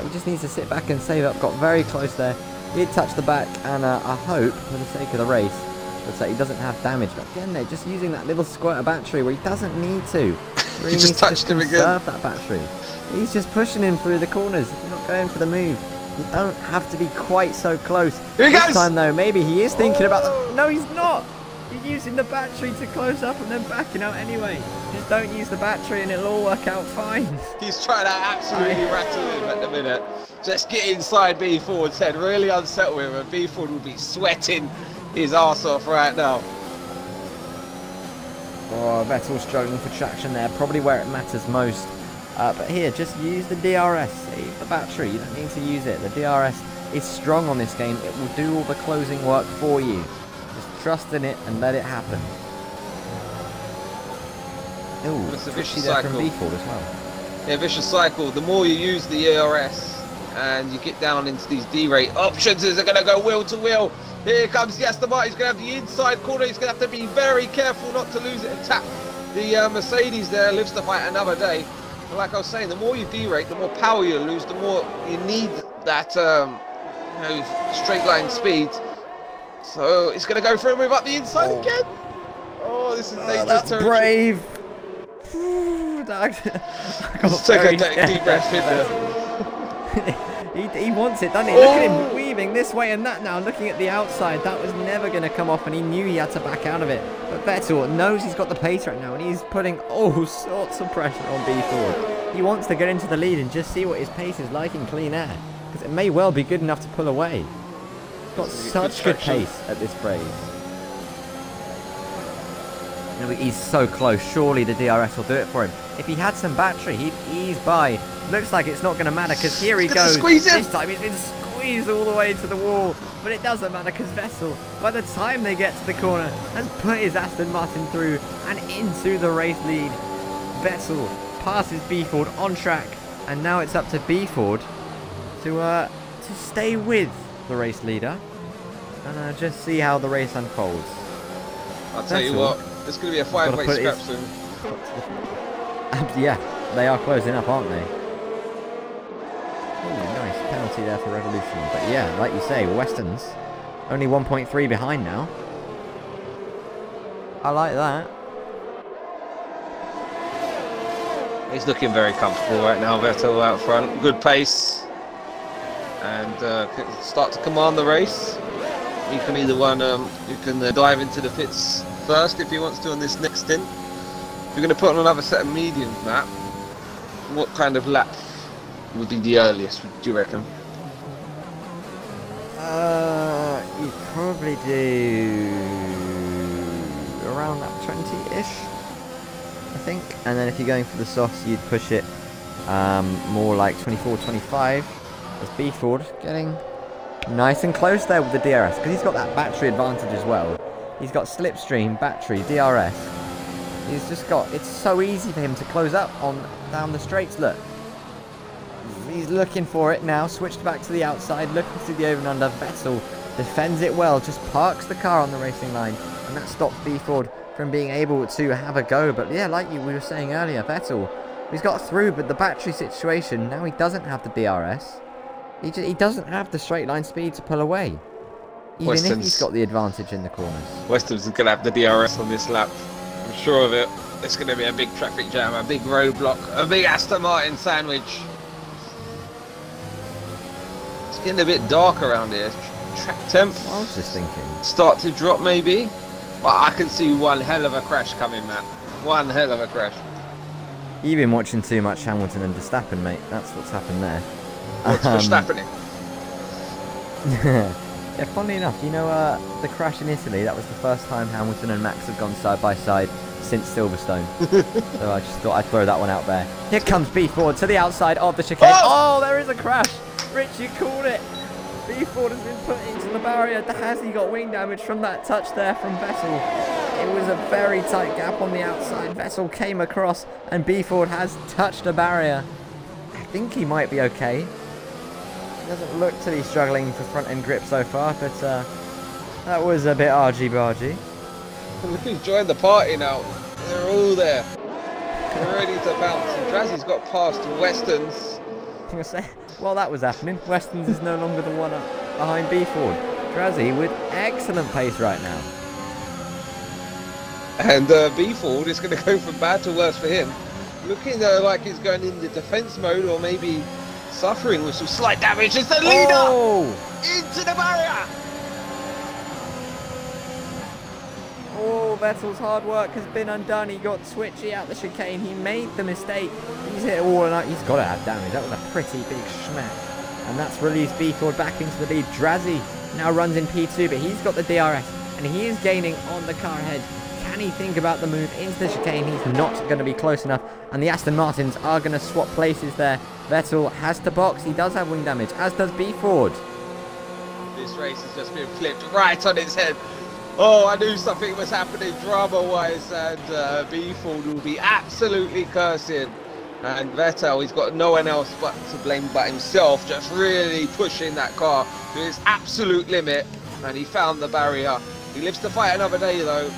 He just needs to sit back and save up. Got very close there. He did touch the back, and I hope, for the sake of the race, that he doesn't have damage. But again, they're just using that little squirter battery where he doesn't need to. Really He just touched him again. Conserve that battery. He's just pushing him through the corners. He's not going for the move. You don't have to be quite so close. Here he this goes! time, though, maybe he is thinking about the... No, he's not! He's using the battery to close up and then backing out anyway. Just don't use the battery and it'll all work out fine. He's trying to absolutely rattle him at the minute. Just get inside B Ford's head, really unsettle him, and B Ford will be sweating his arse off right now. Oh, Vettel's struggling for traction there, probably where it matters most. But here, just use the DRS, save the battery, you don't need to use it. The DRS is strong on this game, it will do all the closing work for you. Just trust in it and let it happen. Ooh, It's a twitchy vicious there cycle. from Default as well. Yeah, vicious cycle. The more you use the ERS and you get down into these D-rate options, is going to go wheel to wheel. Here comes Aston Martin. He's going to have the inside corner. He's going to have to be very careful not to lose it and tap the Mercedes there. Lives to fight another day. But like I was saying, the more you D-rate, the more power you lose, the more you need that straight line speed. So it's going to go for a move up the inside again. Oh, this is dangerous That's territory. brave. Let's take a deep breath in there. he wants it, doesn't he? Look at him weaving this way and that now, looking at the outside. That was never going to come off, and he knew he had to back out of it. But Vettel knows he's got the pace right now, and he's putting all sorts of pressure on B Ford. He wants to get into the lead and just see what his pace is like in clean air, because it may well be good enough to pull away. He's got such good pace at this race. You know, he's so close. Surely the DRS will do it for him. If he had some battery, he'd ease by. Looks like it's not going to matter, because here he goes. This time he's been squeezed all the way to the wall. But it doesn't matter, because Vettel, by the time they get to the corner, has put his Aston Martin through and into the race lead. Vettel passes B Ford on track, and now it's up to B Ford to stay with the race leader and just see how the race unfolds. I'll tell you what, it's going to be a 5-way scrap soon. Yeah, they are closing up, aren't they? Ooh, nice penalty there for Revolution. But yeah, like you say, Weston's only 1.3 behind now. I like that. He's looking very comfortable right now, Vettel out front. Good pace. And start to command the race. He can be the one who can dive into the pits first if he wants to on this next stint. If you're going to put on another set of mediums, Matt, what kind of lap would be the earliest, do you reckon? You'd probably do around that 20-ish, I think. And then if you're going for the softs, you'd push it more like 24, 25. As B Ford getting nice and close there with the DRS, because he's got that battery advantage as well. He's got slipstream, battery, DRS. He's just got, it's so easy for him to close up on down the straights. Look, he's looking for it now, switched back to the outside, looking to the over and under. Vettel defends it well, just parks the car on the racing line, and that stops B Ford from being able to have a go. But yeah, like we were saying earlier, Vettel, he's got through, but the battery situation, now he doesn't have the DRS. He doesn't have the straight line speed to pull away, even if he's got the advantage in the corners. Weston's going to have the DRS on this lap. I'm sure of it. It's going to be a big traffic jam, a big roadblock, a big Aston Martin sandwich. It's getting a bit dark around here. Track temp. I was just thinking. Start to drop maybe. But I can see one hell of a crash coming, Matt. One hell of a crash. You've been watching too much Hamilton and Verstappen, mate. That's what's happened there. What's Verstappen? Yeah, funnily enough, you know the crash in Italy, that was the first time Hamilton and Max have gone side by side since Silverstone. So I just thought I'd throw that one out there. Here comes B Ford to the outside of the chicane. Oh, there is a crash. Rich, you called it. B-Ford has been put into the barrier. Has he got wing damage from that touch there from Vettel? It was a very tight gap on the outside. Vettel came across and B-Ford has touched a barrier. I think he might be okay. He doesn't look to be struggling for front end grip so far, but that was a bit argy-bargy. Look who's joined the party now. They're all there. They're ready to bounce. And Drazzy's got past Westerns. While that was happening, Westerns is no longer the one up behind B-Ford. Drazzy with excellent pace right now. And B-Ford is going to go from bad to worse for him. Looking like he's going into defense mode or maybe suffering with some slight damage as the leader into the barrier. Oh, Vettel's hard work has been undone. He got twitchy out the chicane. He made the mistake. He's hit all and out. He's got to have damage. That was a pretty big smack. And that's released B-Ford back into the lead. Drazzy now runs in P2, but he's got the DRS. And he is gaining on the car ahead. Can he think about the move into the chicane? He's not going to be close enough. And the Aston Martins are going to swap places there. Vettel has to box. He does have wing damage, as does B-Ford. This race has just been flipped right on its head. Oh, I knew something was happening drama-wise, and B-Ford will be absolutely cursing. And Vettel, he's got no one else but to blame but himself, just really pushing that car to his absolute limit. And he found the barrier. He lives to fight another day, though.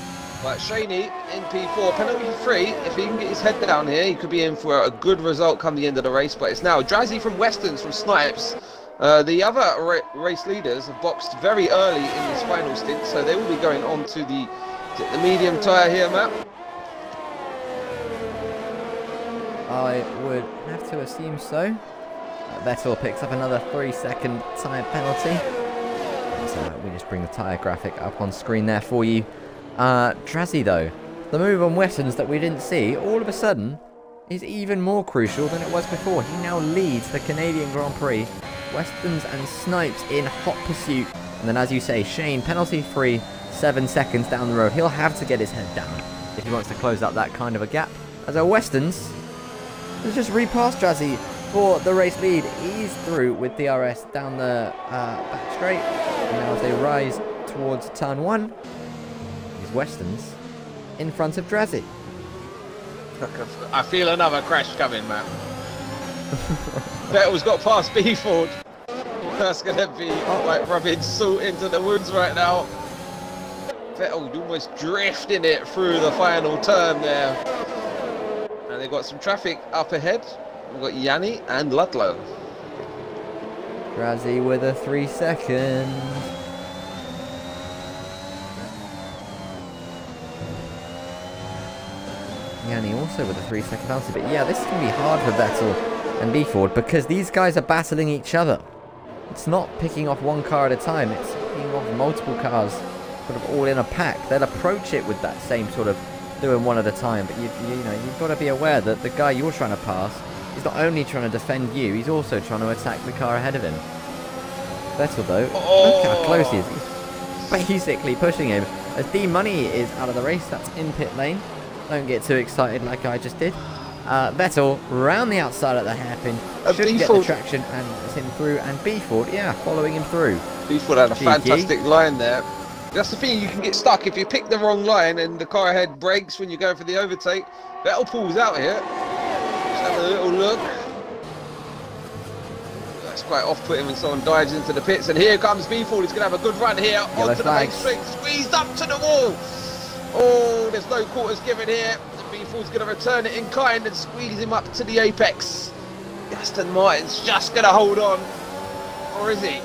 But Shaney in P4, penalty free. If he can get his head down here, he could be in for a good result come the end of the race. But it's now Drazzy from Westerns from Snipes. The other race leaders have boxed very early in this final stint, so they will be going on to the medium tyre here, Matt. I would have to assume so. Vettel picks up another 3-second tyre penalty. So we just bring the tyre graphic up on screen there for you. Drazzy, though, the move on Westerns that we didn't see, all of a sudden, is even more crucial than it was before. He now leads the Canadian Grand Prix. Westerns and Snipes in hot pursuit. And then, as you say, Shane, penalty free, 7 seconds down the road. He'll have to get his head down if he wants to close up that kind of a gap. As our Westerns has just repassed Drazzy for the race lead. He's through with DRS down the back straight. And now as they rise towards turn 1, is Westerns in front of Drazzy. I feel another crash coming, man. Vettel's got past B-Ford. That's going to be like rubbing salt into the wounds right now. Vettel almost drifting it through the final turn there. And they've got some traffic up ahead. We've got Yanni and Ludlow. Drazzy with a 3 second. Yanni also with a 3-second penalty. But yeah, this is going to be hard for Vettel and B-Ford because these guys are battling each other. It's not picking off one car at a time. It's picking off multiple cars sort of all in a pack. They'll approach it with that same sort of doing one at a time. But you've got to be aware that the guy you're trying to pass is not only trying to defend you, he's also trying to attack the car ahead of him. Vettel, though, look how close he is. He's basically pushing him. As D-Money is out of the race, that's in pit lane. Don't get too excited like I just did. Vettel round the outside at the hairpin. Should get the traction and it's him through. And B-Ford, yeah, following him through. B-Ford had a fantastic line there. That's the thing, you can get stuck if you pick the wrong line and the car ahead brakes when you go for the overtake. Vettel pulls out here. Just have a little look. That's quite off-putting when someone dives into the pits. And here comes B-Ford. He's going to have a good run here. Yellow onto flags. the main straight, squeezed up to the wall. Oh, there's no quarters given here. B-Ford's going to return it in kind and squeeze him up to the apex. Aston Martin's just going to hold on. Or is he?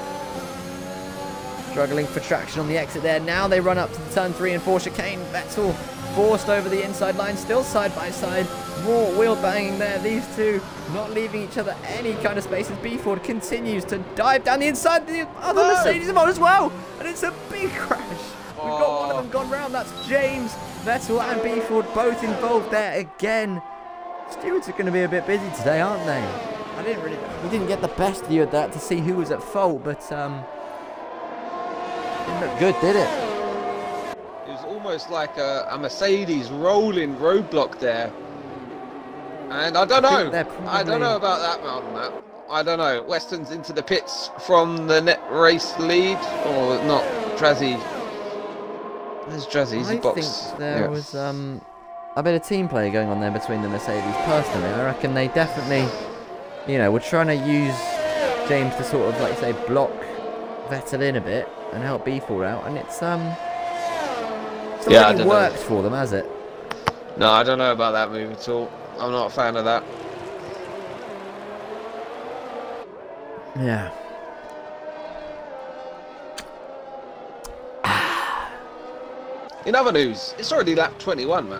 Struggling for traction on the exit there. Now they run up to the turn 3 and 4 chicane. Vettel forced over the inside line, still side by side. More wheel banging there. These two not leaving each other any kind of space as B-Ford continues to dive down the inside. The other Mercedes is on as well. And it's a big crash. We've got one of them gone round. That's James, Vettel and B-Ford both involved there again. Stewards are going to be a bit busy today, aren't they? We didn't get the best view of that to see who was at fault, but didn't look good, did it? It was almost like a Mercedes rolling roadblock there. And I don't know. I don't know about that, Matt. I don't know. Weston's into the pits from the net race lead, or not? Drazzy. Where's Drazzy? He's I box. think there was a bit of team play going on there between the Mercedes. Personally, I reckon they definitely, you know, were trying to use James to sort of, like say, block Vettel in a bit and help B4 out, and it's not really worked for them, has it? No, I don't know about that move at all. I'm not a fan of that. Yeah. In other news, it's already lap 21, man.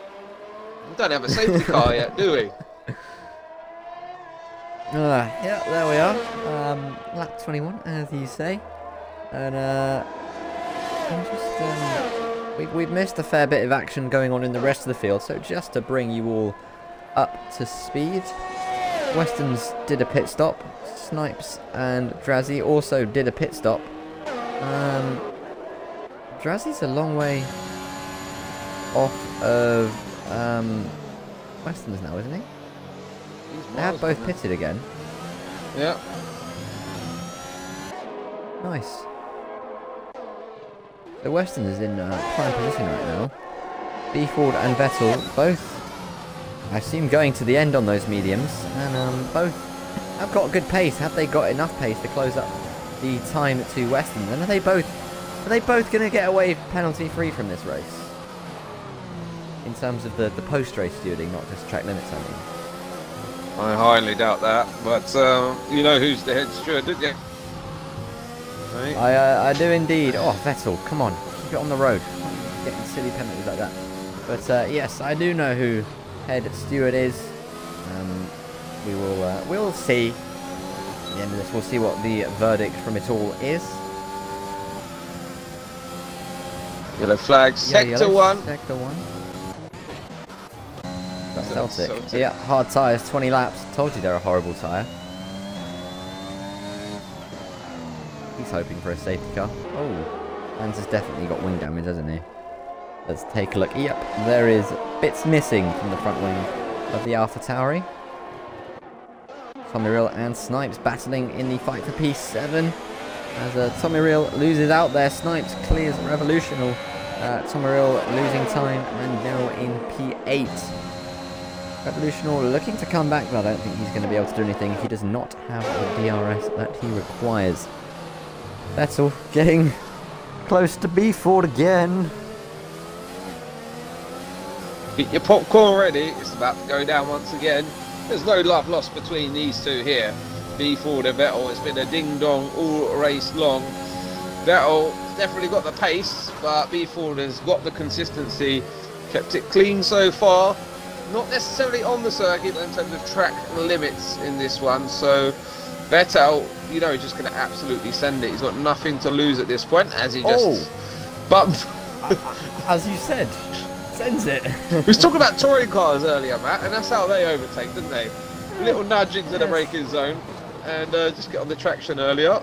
We don't have a safety car yet, do we? Yeah, there we are. Lap 21, as you say. And I'm just we've missed a fair bit of action going on in the rest of the field. So just to bring you all up to speed, Weston's did a pit stop. Snipes and Drazzy also did a pit stop. Drazzy's a long way off of Weston's now, isn't he? They have both pitted again. Yeah. Nice. So Weston is in prime position right now. B Ford and Vettel both, I assume, going to the end on those mediums, and both have got good pace. Have they got enough pace to close up the time to Weston? And are they both going to get away penalty free from this race? In terms of the post-race stewarding, not just track limits, I mean. I highly doubt that, but you know who's the head steward, don't you? Right. I do indeed. Oh, Vettel, come on, keep it on the road. Getting silly penalties like that. But yes, I do know who head steward is. We'll see. At the end of this, we'll see what the verdict from it all is. Yellow flag, sector 1. Sector 1. That's Celtic. Yeah, hard tyres, 20 laps. Told you they're a horrible tyre. He's hoping for a safety car. Oh, Hans has definitely got wing damage, hasn't he? Let's take a look. Yep, there is bits missing from the front wing of the Alpha Tauri. Tommy Rill and Snipes battling in the fight for P7. As Tommy Rill loses out there, Snipes clears Revolutional. Tommy Rill losing time and now in P8. Revolutional looking to come back, but I don't think he's going to be able to do anything. He does not have the DRS that he requires. Vettel getting close to B4 again. Get your popcorn ready, it's about to go down once again. There's no love lost between these two here. B4 to Vettel, it's been a ding-dong all race long. Vettel definitely got the pace, but B4 has got the consistency, kept it clean so far. Not necessarily on the circuit, but in terms of track limits in this one. So Vettel, you know, just going to absolutely send it. He's got nothing to lose at this point, as he just bumped. As you said, sends it. We was talking about touring cars earlier, Matt, and that's how they overtake, didn't they? A little nudge into the braking zone, and just get on the traction earlier.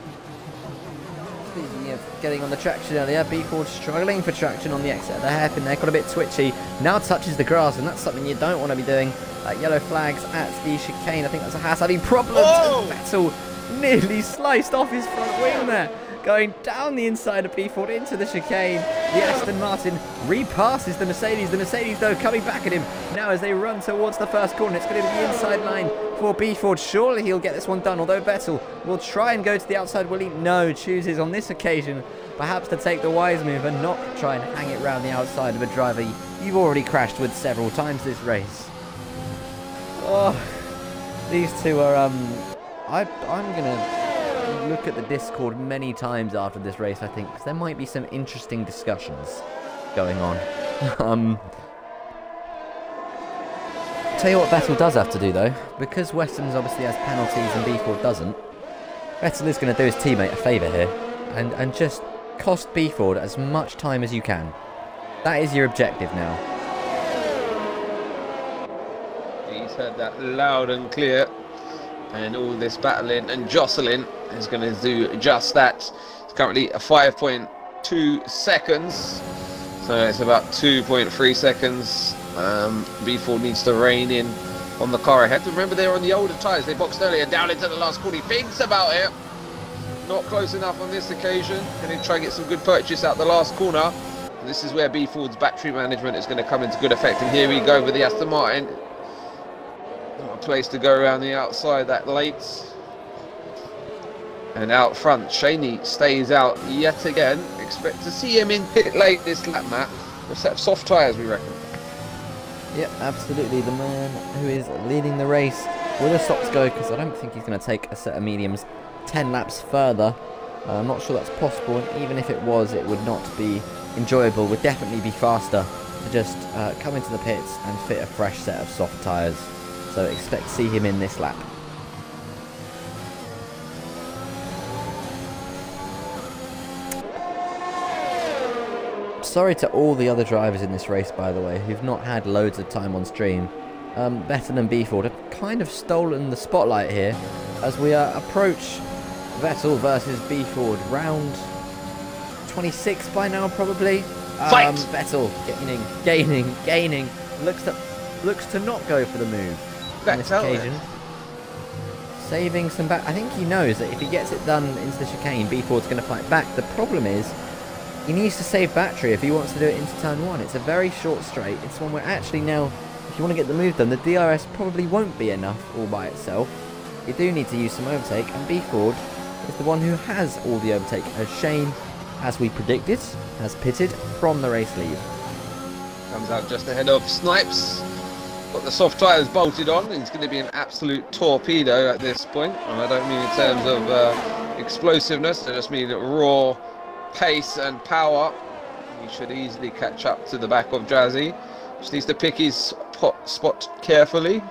Speaking of getting on the traction earlier, B4 struggling for traction on the exit of the hairpin there, got a bit twitchy, now touches the grass, and that's something you don't want to be doing. Yellow flags at the chicane, I think that's a Haas having problems. Vettel nearly sliced off his front wing there, going down the inside of B4 into the chicane. The Aston Martin repasses the Mercedes though coming back at him now as they run towards the first corner. It's going to be the inside line for B4. Surely he'll get this one done, although Vettel will try and go to the outside. Will he? No, chooses on this occasion perhaps to take the wise move and not try and hang it round the outside of a driver you've already crashed with several times this race. Oh, these two are I'm gonna look at the Discord many times after this race, I think, because there might be some interesting discussions going on. Tell you what Vettel does have to do though, because Weston's obviously has penalties and B4 doesn't. Vettel is going to do his teammate a favour here and just cost B4 as much time as you can. That is your objective now. He's heard that loud and clear, and all this battling and jostling is going to do just that. It's currently a 5.2 seconds, so it's about 2.3 seconds. B4 needs to rein in on the car ahead. Remember, they're on the older tyres. They boxed earlier down into the last corner. He thinks about it. Not close enough on this occasion. Going to try and get some good purchase out the last corner. This is where B Ford's battery management is going to come into good effect. And here we go with the Aston Martin. Not a place to go around the outside that late. And out front, Shaney stays out yet again. Expect to see him in pit late this lap, Matt. We'll set soft tyres, we reckon. Yep, absolutely. The man who is leading the race with a stop-go, because I don't think he's going to take a set of mediums 10 laps further. I'm not sure that's possible, and even if it was, it would not be enjoyable. Would definitely be faster to just come into the pits and fit a fresh set of soft tyres. So expect to see him in this lap. Sorry to all the other drivers in this race, by the way, who've not had loads of time on stream. Vettel and B Ford have kind of stolen the spotlight here as we approach Vettel versus B Ford, round 26 by now probably. Fight! Vettel gaining, looks to not go for the move on this occasion. Saving some back. I think he knows that if he gets it done into the chicane, B Ford's going to fight back. The problem is, he needs to save battery if he wants to do it into turn 1. It's a very short straight. It's one where actually now, if you want to get the move done, the DRS probably won't be enough all by itself. You do need to use some overtake, and B Ford is the one who has all the overtake, as Shane, as we predicted, has pitted from the race lead. Comes out just ahead of Snipes. Got the soft tyres bolted on. He's going to be an absolute torpedo at this point. And I don't mean in terms of explosiveness, I just mean raw pace and power. He should easily catch up to the back of Jazzy. Just needs to pick his spot carefully.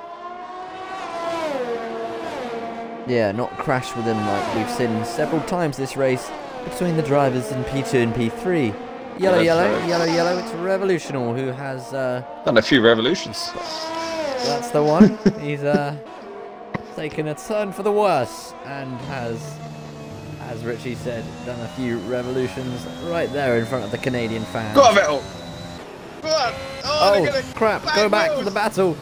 Yeah, not crash with him like we've seen several times this race between the drivers in P2 and P3. Yellow, it's Revolutional who has done a few revolutions. That's the one. He's taken a turn for the worse and has, as Richie said, done a few revolutions right there in front of the Canadian fans. Go on, Vettel! Go on! Oh, crap, go back to the battle.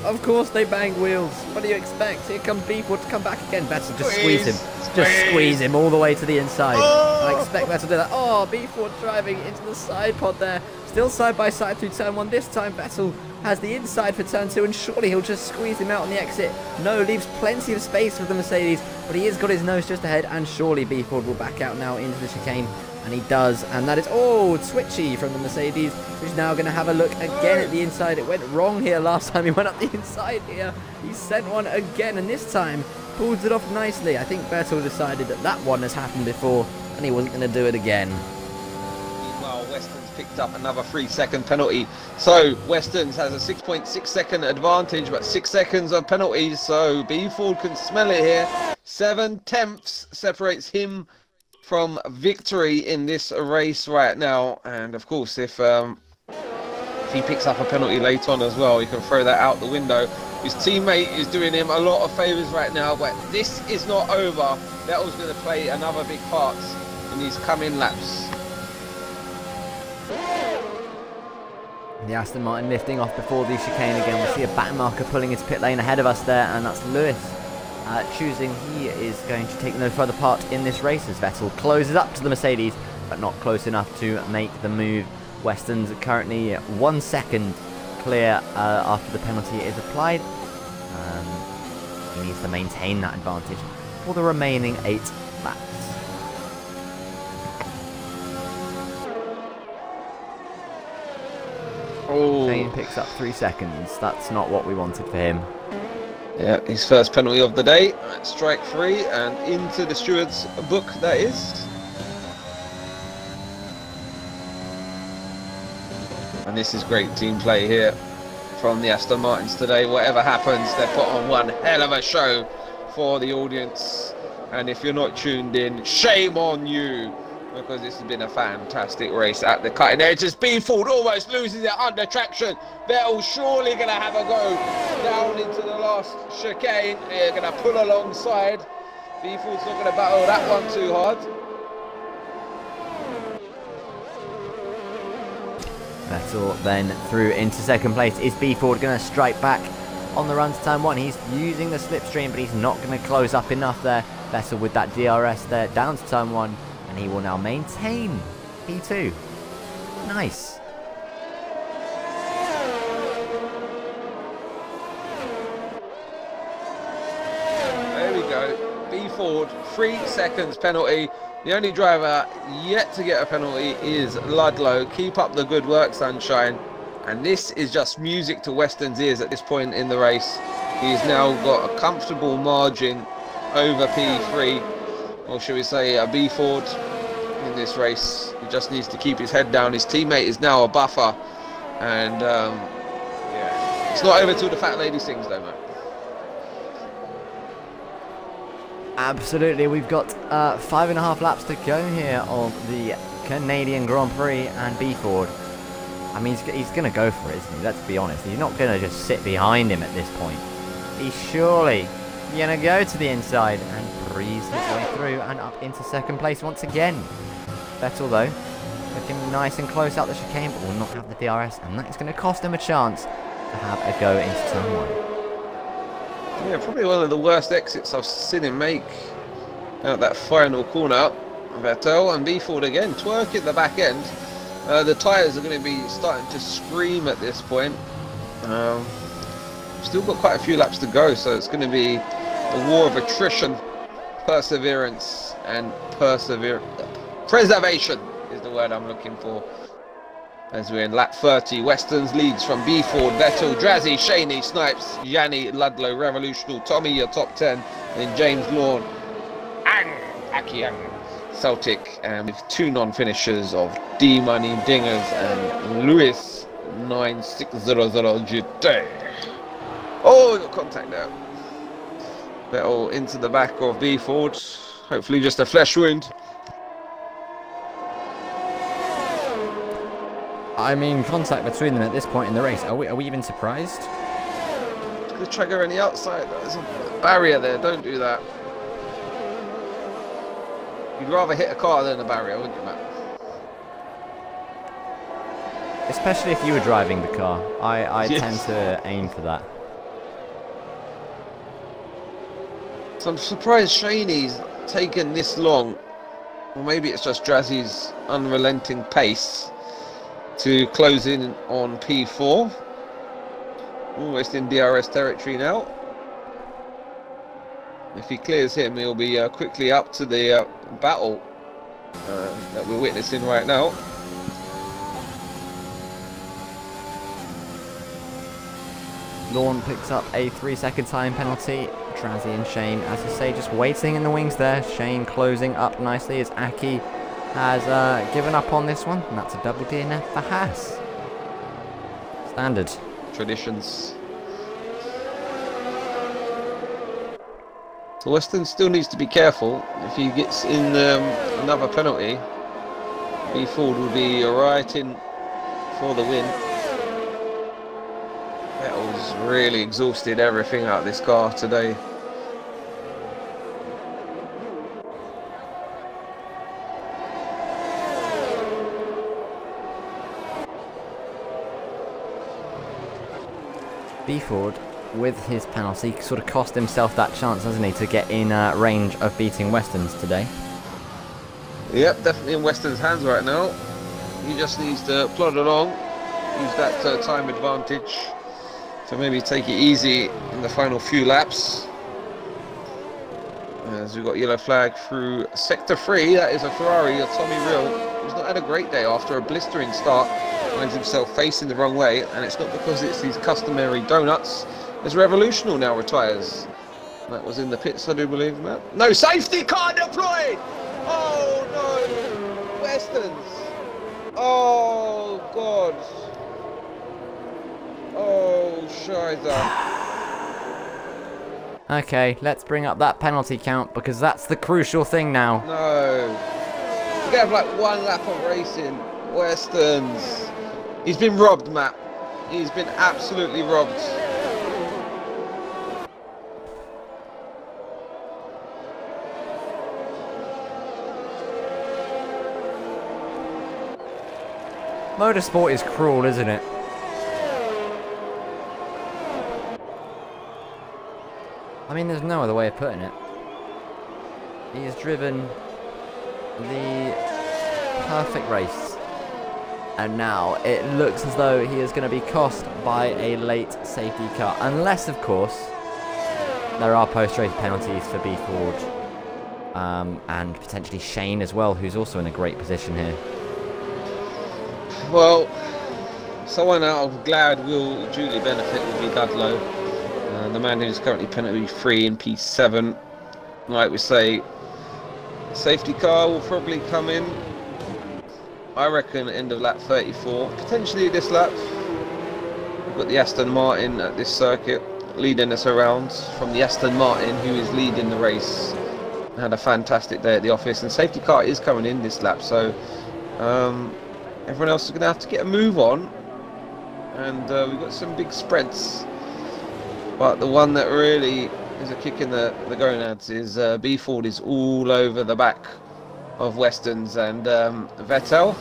Of course they bang wheels. What do you expect? Here comes B Ford to come back again. Vettel, just squeeze him. Just squeeze him all the way to the inside. I expect Vettel to do that. Oh, B Ford driving into the side pod there. Still side by side through turn 1. This time Vettel has the inside for turn 2, and surely he'll just squeeze him out on the exit. No, leaves plenty of space for the Mercedes, but he has got his nose just ahead, and surely B Ford will back out now into the chicane. And he does, and that is, oh, twitchy from the Mercedes, who's now going to have a look again at the inside. It went wrong here last time he went up the inside here. He sent one again, and this time pulls it off nicely. I think Vettel decided that that one has happened before, and he wasn't going to do it again. Well, Weston's picked up another 3-second penalty. So Weston's has a 6.6 second advantage, but 6 seconds of penalties, so B Ford can smell it here. 7/10 separates him from victory in this race right now, and of course if he picks up a penalty late on as well, he can throw that out the window. His teammate is doing him a lot of favours right now, but this is not over. Vettel's going to play another big part in these coming laps. The Aston Martin lifting off before the chicane again. We see a back marker pulling into pit lane ahead of us there, and that's Lewis choosing he is going to take no further part in this race as Vettel closes up to the Mercedes, but not close enough to make the move. Weston's currently 1 second clear after the penalty is applied. He needs to maintain that advantage for the remaining 8 laps. Kane picks up 3 seconds. That's not what we wanted for him. Yeah, his first penalty of the day. Strike 3 and into the steward's book, that is. And this is great team play here from the Aston Martins today. Whatever happens, they put on one hell of a show for the audience. And if you're not tuned in, shame on you, because this has been a fantastic race at the cutting edge. As B Ford almost loses it under traction. Vettel's surely going to have a go down into the last chicane. They're going to pull alongside. B Ford's not going to battle that one too hard. Vettel then through into second place. Is B Ford going to strike back on the run to turn 1. He's using the slipstream, but he's not going to close up enough there. Vettel with that DRS there, down to turn 1, and he will now maintain P2. Nice. There we go. B Ford, 3 seconds penalty. The only driver yet to get a penalty is Ludlow. Keep up the good work, Sunshine. And this is just music to Weston's ears at this point in the race. He's now got a comfortable margin over P3, or should we say a B Ford in this race. He just needs to keep his head down. His teammate is now a buffer. And yeah, it's not over till the fat lady sings though, mate. Absolutely, we've got 5.5 laps to go here of the Canadian Grand Prix, and B Ford, I mean, he's going to go for it, isn't he? Let's be honest. He's not going to just sit behind him at this point. He's surely going to go to the inside and breeze his way through and up into second place once again. Vettel, though, looking nice and close out the chicane, but will not have the DRS, and that is going to cost him a chance to have a go into turn 1. Yeah, probably one of the worst exits I've seen him make out that final corner. Vettel and B Ford again, twerk at the back end. The tyres are going to be starting to scream at this point. Still got quite a few laps to go, so it's going to be a war of attrition, perseverance, and preservation is the word I'm looking for. As we're in lap 30, Weston's leads from B Ford, Vettel, Drazzy, Shaney, Snipes, Yanni, Ludlow, Revolutional, Tommy, your top 10, then James Lawn, Akiang, Celtic, and with 2 non-finishers of D Money, Dingers, and Lewis 9600 GT. Oh, we got contact there. Vettel into the back of B Ford. Hopefully just a flesh wound. I mean, contact between them at this point in the race. Are we even surprised? The trigger on the outside. There's a barrier there. Don't do that. You'd rather hit a car than a barrier, wouldn't you, Matt? Especially if you were driving the car. I Yes. tend to aim for that. So I'm surprised Shaney's taken this long. Or maybe it's just Drazzy's unrelenting pace to close in on P4. Almost in DRS territory now. If he clears him, he'll be quickly up to the battle that we're witnessing right now. Lawn picks up a 3-second time penalty. Drazzy and Shane, as I say, just waiting in the wings there. Shane closing up nicely as Aki has given up on this one, and that's a double DNF for Haas. Standard. Traditions. So Weston still needs to be careful. If he gets in another penalty, B Ford will be right in for the win. Vettel's really exhausted everything out of this car today. B Ford, with his penalty, sort of cost himself that chance, hasn't he, to get in range of beating Weston's today. Yep, definitely in Weston's hands right now. He just needs to plod along, use that time advantage to maybe take it easy in the final few laps. As we've got yellow flag through sector 3, that is a Ferrari, a Tommy Rill, who's not had a great day after a blistering start. Finds himself facing the wrong way, and it's not because it's these customary donuts. As Revolutional now retires. That was in the pits, I do believe, Matt. No safety car deployed! Oh no! Weston's! Oh God! Oh, Shiza. Okay, let's bring up that penalty count, because that's the crucial thing now. No. You can have like 1 lap of racing. Weston's. He's been robbed, Matt. He's been absolutely robbed. Motorsport is cruel, isn't it? I mean, there's no other way of putting it. He has driven the perfect race. And now it looks as though he is going to be cost by a late safety car. Unless, of course, there are post-race penalties for B Ford. And potentially Shane as well, who's also in a great position here. Well, someone out of Glad will duly benefit will be Dudlow. The man who's currently penalty free in P7. Like we say, safety car will probably come in, I reckon, end of lap 34. Potentially this lap. We've got the Aston Martin at this circuit leading us around from the Aston Martin, who is leading the race. Had a fantastic day at the office, and safety car is coming in this lap, so everyone else is going to have to get a move on. And we've got some big spreads. But the one that really is a kick in the gonads is B Ford is all over the back of Weston's, and Vettel,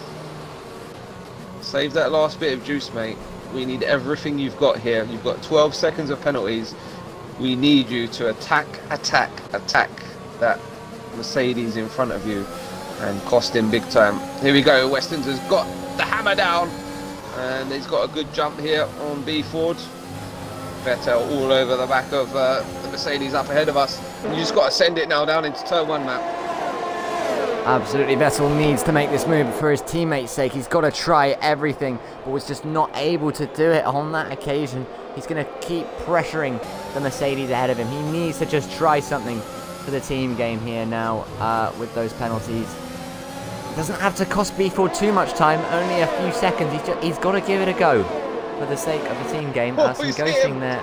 save that last bit of juice, mate. We need everything you've got here. You've got 12 seconds of penalties. We need you to attack that Mercedes in front of you and cost him big time. Here we go. Weston's has got the hammer down, and he's got a good jump here on B Ford. Vettel all over the back of the Mercedes up ahead of us. You just got to send it now down into turn 1, Matt. Absolutely, Vettel needs to make this move for his teammates' sake. He's got to try everything, but was just not able to do it on that occasion. He's going to keep pressuring the Mercedes ahead of him. He needs to just try something for the team game here now with those penalties. It doesn't have to cost B Ford too much time, only a few seconds. He's got to give it a go for the sake of the team game. Some ghosting there.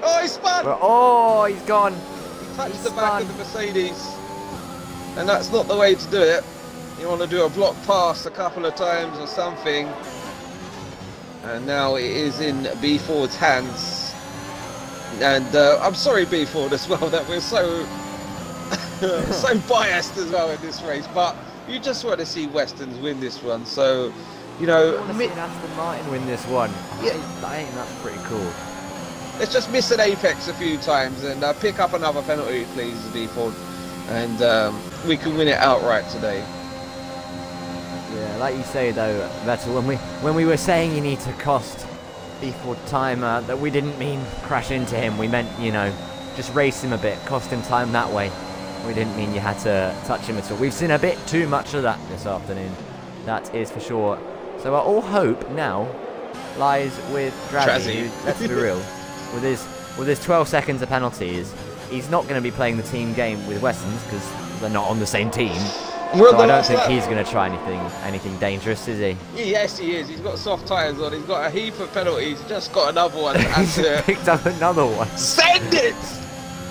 Oh, he spun! Oh, he's gone. He touched the back of the Mercedes. And that's not the way to do it. You want to do a block pass a couple of times or something. And now it is in B Ford's hands. And I'm sorry, B Ford, as well, that we're so so biased as well in this race. But you just want to see Weston's win this one. So, you know, I want to see Aston Martin win this one. Yeah, I think that's pretty cool. Let's just miss an apex a few times and pick up another penalty, please, B Ford. And we can win it outright today. Yeah, like you say though, Vettel, when we were saying you need to cost B Ford time, that we didn't mean crash into him. We meant, you know, just race him a bit, cost him time that way. We didn't mean you had to touch him at all. We've seen a bit too much of that this afternoon. That is for sure. So all hope now lies with Drazzy. Who, let's be real, with his 12 seconds of penalties, he's not going to be playing the team game with Weston's because they're not on the same team. So I don't think he's going to try anything dangerous, is he? Yes, he is. He's got soft tyres on. He's got a heap of penalties. He's just got another one. He's picked up another one. Send it!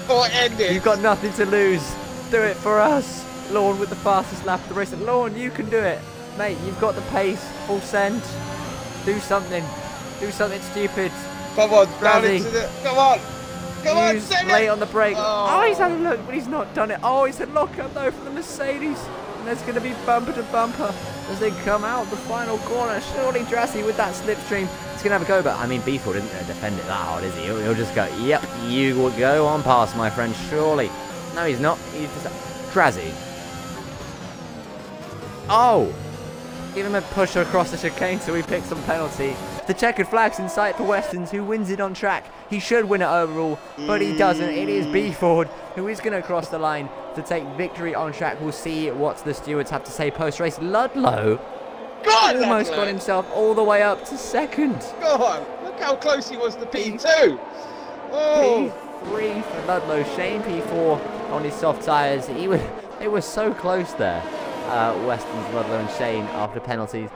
Or end it. You've got nothing to lose. Do it for us. Lorne with the fastest lap of the race. Lorne, you can do it. Mate, you've got the pace. Full send. Do something. Do something stupid. Come on, down into the... Come on! Come on, send late it! on the brake. Oh, he's had a look, but he's not done it. Oh, he's a lockup though for the Mercedes. And there's going to be bumper to bumper as they come out the final corner. Surely Drazzy with that slipstream. He's going to have a go, but I mean, B Ford isn't going to defend it that hard, is he? He'll just go, yep, you will go on past, my friend, surely. No, he's not. He's just... Drazzy. Oh! Give him a push across the chicane so he picks some penalty. The checkered flag's in sight for Weston's, who wins it on track. He should win it overall, but he doesn't. It is B Ford who is going to cross the line to take victory on track. We'll see what the stewards have to say post-race. Ludlow almost got himself all the way up to second. Go on, look how close he was to P2. Oh. P3 for Ludlow, Shane P4 on his soft tyres. They were so close there. Weston's, Ludlow and Shane after penalties.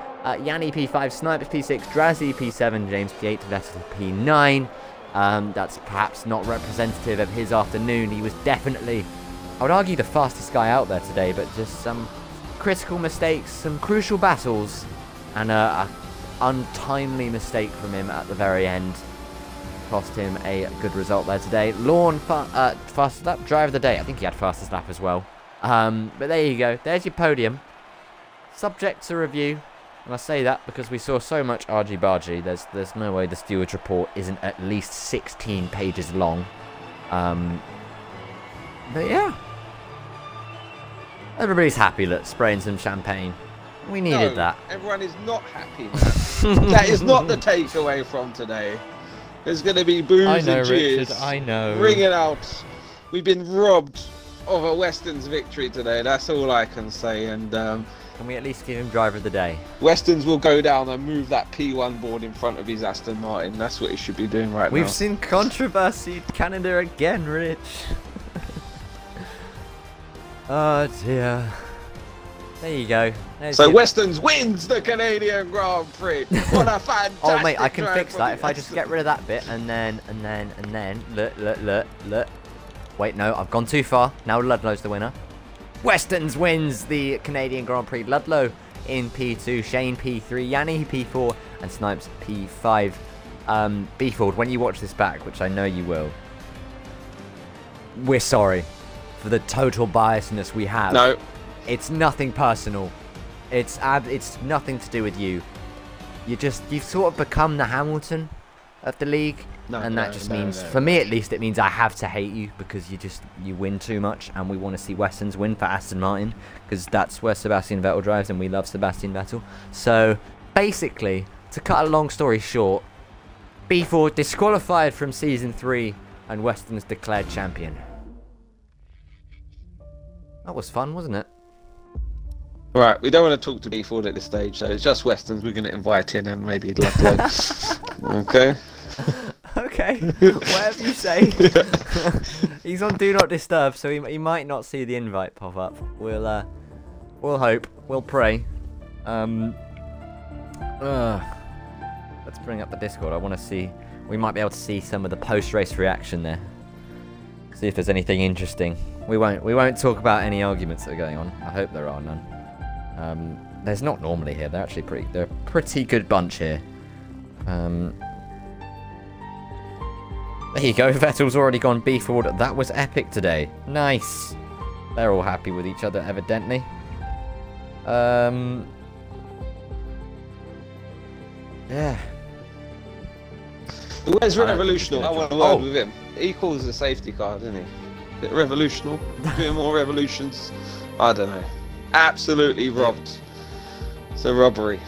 Yanni P5, Snipers P6, Drazzy P7, James P8, Vettel P9. That's perhaps not representative of his afternoon. He was definitely, I would argue, the fastest guy out there today, but just some critical mistakes, some crucial battles, and an untimely mistake from him at the very end cost him a good result there today. Lorne, fastest lap, driver of the day. I think he had fastest lap as well. But there you go. There's your podium. Subject to review. And I say that because we saw so much argy-bargy. There's no way the stewards report isn't at least 16 pages long. But yeah, everybody's happy. Look, spraying some champagne. We needed that. Everyone is not happy. That is not the takeaway from today. There's going to be boos and cheers. Richard, I know. Ringing out. We've been robbed of a Weston's victory today. That's all I can say. And can we at least give him driver of the day? Weston's will go down and move that P1 board in front of his Aston Martin. That's what he should be doing right now. We've seen controversy Canada again, Rich. Oh dear. There you go. So Weston's wins the Canadian Grand Prix. What a fantastic Oh mate, I can drive fix from that if I just get rid of that bit and then look. Wait, no, I've gone too far. Now Ludlow's the winner. Weston's wins the Canadian Grand Prix. Ludlow in P2, Shane P3, Yanni P4, and Snipes P5. Beeford, when you watch this back, which I know you will, we're sorry for the total biasness we have. No. It's nothing personal. It's nothing to do with you. You've sort of become the Hamilton of the league, and that just means, for me at least, it means I have to hate you because you win too much, and we want to see Weston's win for Aston Martin because that's where Sebastian Vettel drives, and we love Sebastian Vettel. So basically, to cut a long story short, B4 disqualified from season 3, and Weston's declared champion. That was fun, wasn't it? Right, we don't want to talk to B4 at this stage, so it's just Weston's we're going to invite in and maybe Ludlow. Okay. Okay, whatever you say. He's on Do Not Disturb, so he might not see the invite pop up. We'll hope. We'll pray. Let's bring up the Discord. I want to see. We might be able to see some of the post-race reaction there. See if there's anything interesting. We won't talk about any arguments that are going on. I hope there are none. There's not normally here. They're actually they're a pretty good bunch here. There you go. Vettel's already gone B forward. That was epic today. Nice. They're all happy with each other, evidently. Yeah. Where's Revolutional? I want to word with him. He calls the safety car, doesn't he? Is it Revolutional? Doing more revolutions? I don't know. Absolutely robbed. It's a robbery.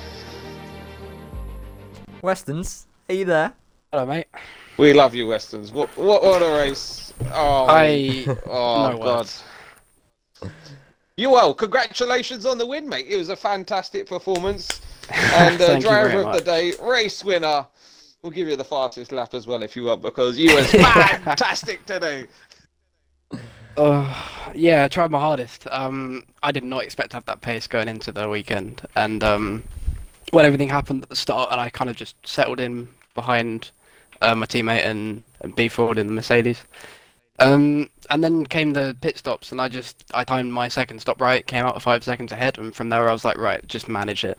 Westons, are you there? Hello, mate. We love you, Westons. What a race! Oh, no God. Congratulations on the win, mate. It was a fantastic performance. And driver of the day, race winner. We'll give you the fastest lap as well if you want, because you was fantastic today. Yeah, I tried my hardest. I did not expect to have that pace going into the weekend, and when everything happened at the start, and I kind of just settled in behind my teammate and B forward in the Mercedes, and then came the pit stops, and I timed my second stop right, came out 5 seconds ahead, and from there I was like, right, just manage it.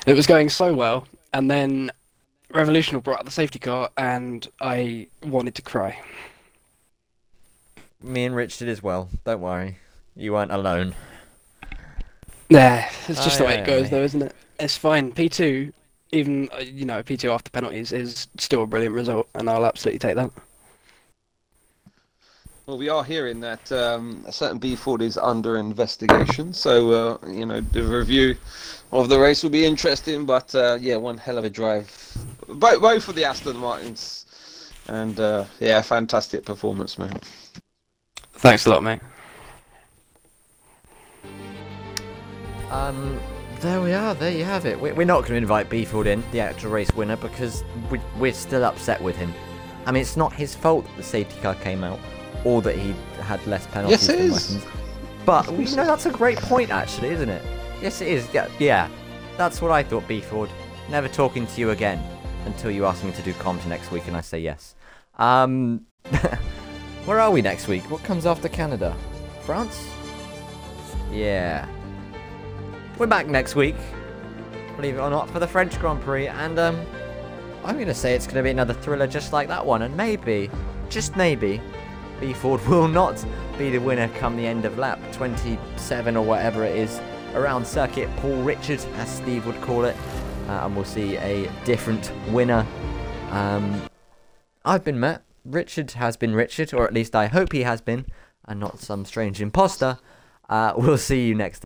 It was going so well, and then Revolutional brought out the safety car, and I wanted to cry. Me and Rich did as well. Don't worry. You weren't alone. Yeah, it's just the way it goes, though, isn't it? It's fine. P2, even, P2 after penalties is still a brilliant result, and I'll absolutely take that. Well, we are hearing that a certain B4 is under investigation, so, the review of the race will be interesting, but, yeah, one hell of a drive. Both for the Aston Martins, and, yeah, fantastic performance, man. Thanks a lot, mate. There we are. There you have it. We're not going to invite Beeford in, the actual race winner, because we're still upset with him. I mean, it's not his fault that the safety car came out, or that he had less penalties. Yes, it is. Lessons. But that's a great point, actually, isn't it? Yes, it is. Yeah, that's what I thought, Beeford. Never talking to you again until you ask me to do comms next week, and I say yes. Where are we next week? What comes after Canada? France? Yeah. We're back next week, believe it or not, for the French Grand Prix, and I'm going to say it's going to be another thriller just like that one, and maybe, just maybe, B Ford will not be the winner come the end of lap 27 or whatever it is, around circuit Paul Richard, as Steve would call it, and we'll see a different winner. I've been Matt. Richard has been Richard, or at least I hope he has been, and not some strange imposter. We'll see you next time.